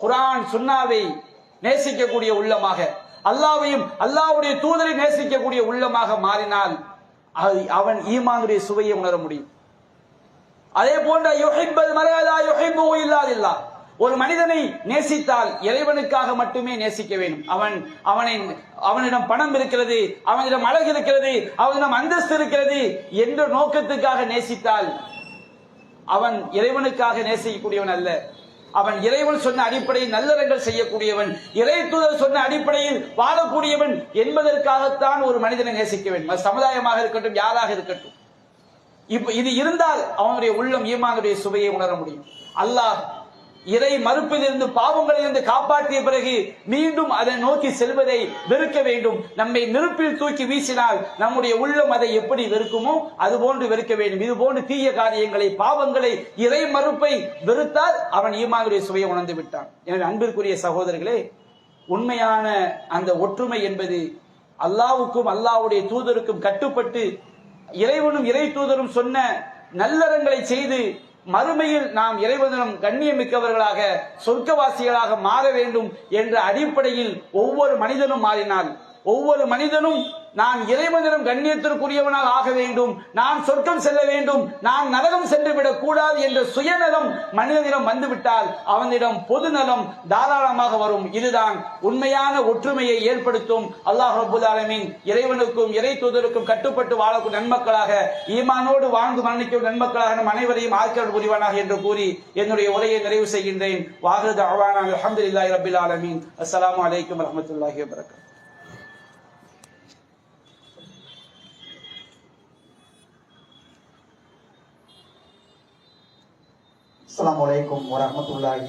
குர்ஆன் சுன்னாவை நேசிக்கக்கூடிய உள்ளமாக, அல்லாஹ்வையும் அல்லாஹ்வுடைய தூதரை நேசிக்கக்கூடிய உள்ளமாக மாறினால் அவன் ஈமானுடைய சுவையை உணர முடியும். அதே போன்ற யுஹிப்பல் மர்அ லா யுஹிப்புஹு இல்லா லில்லாஹ், ஒரு மனிதனை நேசித்தால் இறைவனுக்காக மட்டுமே நேசிக்க வேண்டும். அவனிடம் பணம் இருக்கிறது, அவனிடம் அழகு இருக்கிறது, அவனிடம் அந்தஸ்து இருக்கிறது என்ற நோக்கத்துக்காக நேசித்தால் அவன் இறைவனுக்காக நேசிக்கக்கூடியவன் அல்ல. அவன் இறைவன் சொன்ன அடிப்படையில் நல்லறங்கள் செய்யக்கூடியவன், இறை தூதர் சொன்ன அடிப்படையில் வாழக்கூடியவன் என்பதற்காகத்தான் ஒரு மனிதனை நேசிக்க வேண்டும். அது சமுதாயமாக இருக்கட்டும், யாராக இருக்கட்டும். இது இருந்தால் அவனுடைய உள்ளம் ஈமானுடைய சுவையை உணர முடியும். அல்லாஹ் இறை மறுப்பிலிருந்து, பாவங்களிலிருந்து காப்பாற்றிய பிறகு மீண்டும் அதை நோக்கி செல்வதை வெறுக்க வேண்டும். நம்மை நெருப்பில் தூக்கி வீசினால் நம்முடைய உள்ளம் அதை எப்படி வெறுக்குமோ அது போன்று வெறுக்க வேண்டும். இது போன்று தீய காரியங்களை, பாவங்களை, இறை மறுப்பை வெறுத்தால் அவன் ஈமானுடைய சுவையை உணர்ந்து விட்டான். எனவே அன்பிற்குரிய சகோதரர்களே, உண்மையான அந்த ஒற்றுமை என்பது அல்லாஹ்வுக்கும் அல்லாஹ்வுடைய தூதருக்கும் கட்டுப்பட்டு இறைவனும் இறை தூதரும் சொன்ன நல்லறங்களை செய்து மறுமையில் நாம் இறைவனிடம் கண்ணியமிக்கவர்களாக, சொர்க்கவாசிகளாக மாற வேண்டும் என்ற அடிப்படையில் ஒவ்வொரு மனிதனும் மாறினால், ஒவ்வொரு மனிதனும் நான் இறைவனிடம் கண்ணியத்திற்குரியவனாக ஆக வேண்டும், நான் சொர்க்கம் செல்ல வேண்டும், நான் நரகம் சென்று விடக் கூடாது என்ற சுயநலம் மனிதனிடம் வந்துவிட்டால் அவனிடம் பொது நலம் தாராளமாக வரும். இதுதான் உண்மையான ஒற்றுமையை ஏற்படுத்தும். அல்லாஹ் ரப்பல் ஆலமீன் இறைவனுக்கும் இறை தூதருக்கும் கட்டுப்பட்டு வாழக்கூடிய நன்மக்களாக, ஈமானோடு வாழ்ந்து மரணிக்கும் நன்மக்களாக நம் அனைவரையும் ஆக்கிரல் புரிவானாக என்று கூறி என்னுடைய உரையை நிறைவு செய்கின்றேன். வாஹிரு தஅவானா அல்ஹம்துலில்லாஹி ரப்பில் ஆலமீன். அஸ்ஸலாமு அலைக்கும் வரஹ்மத்துல்லாஹி வபரகாத்துஹு. அஸ்ஸலாமு அலைக்கும் வரஹ்மத்துல்லாஹி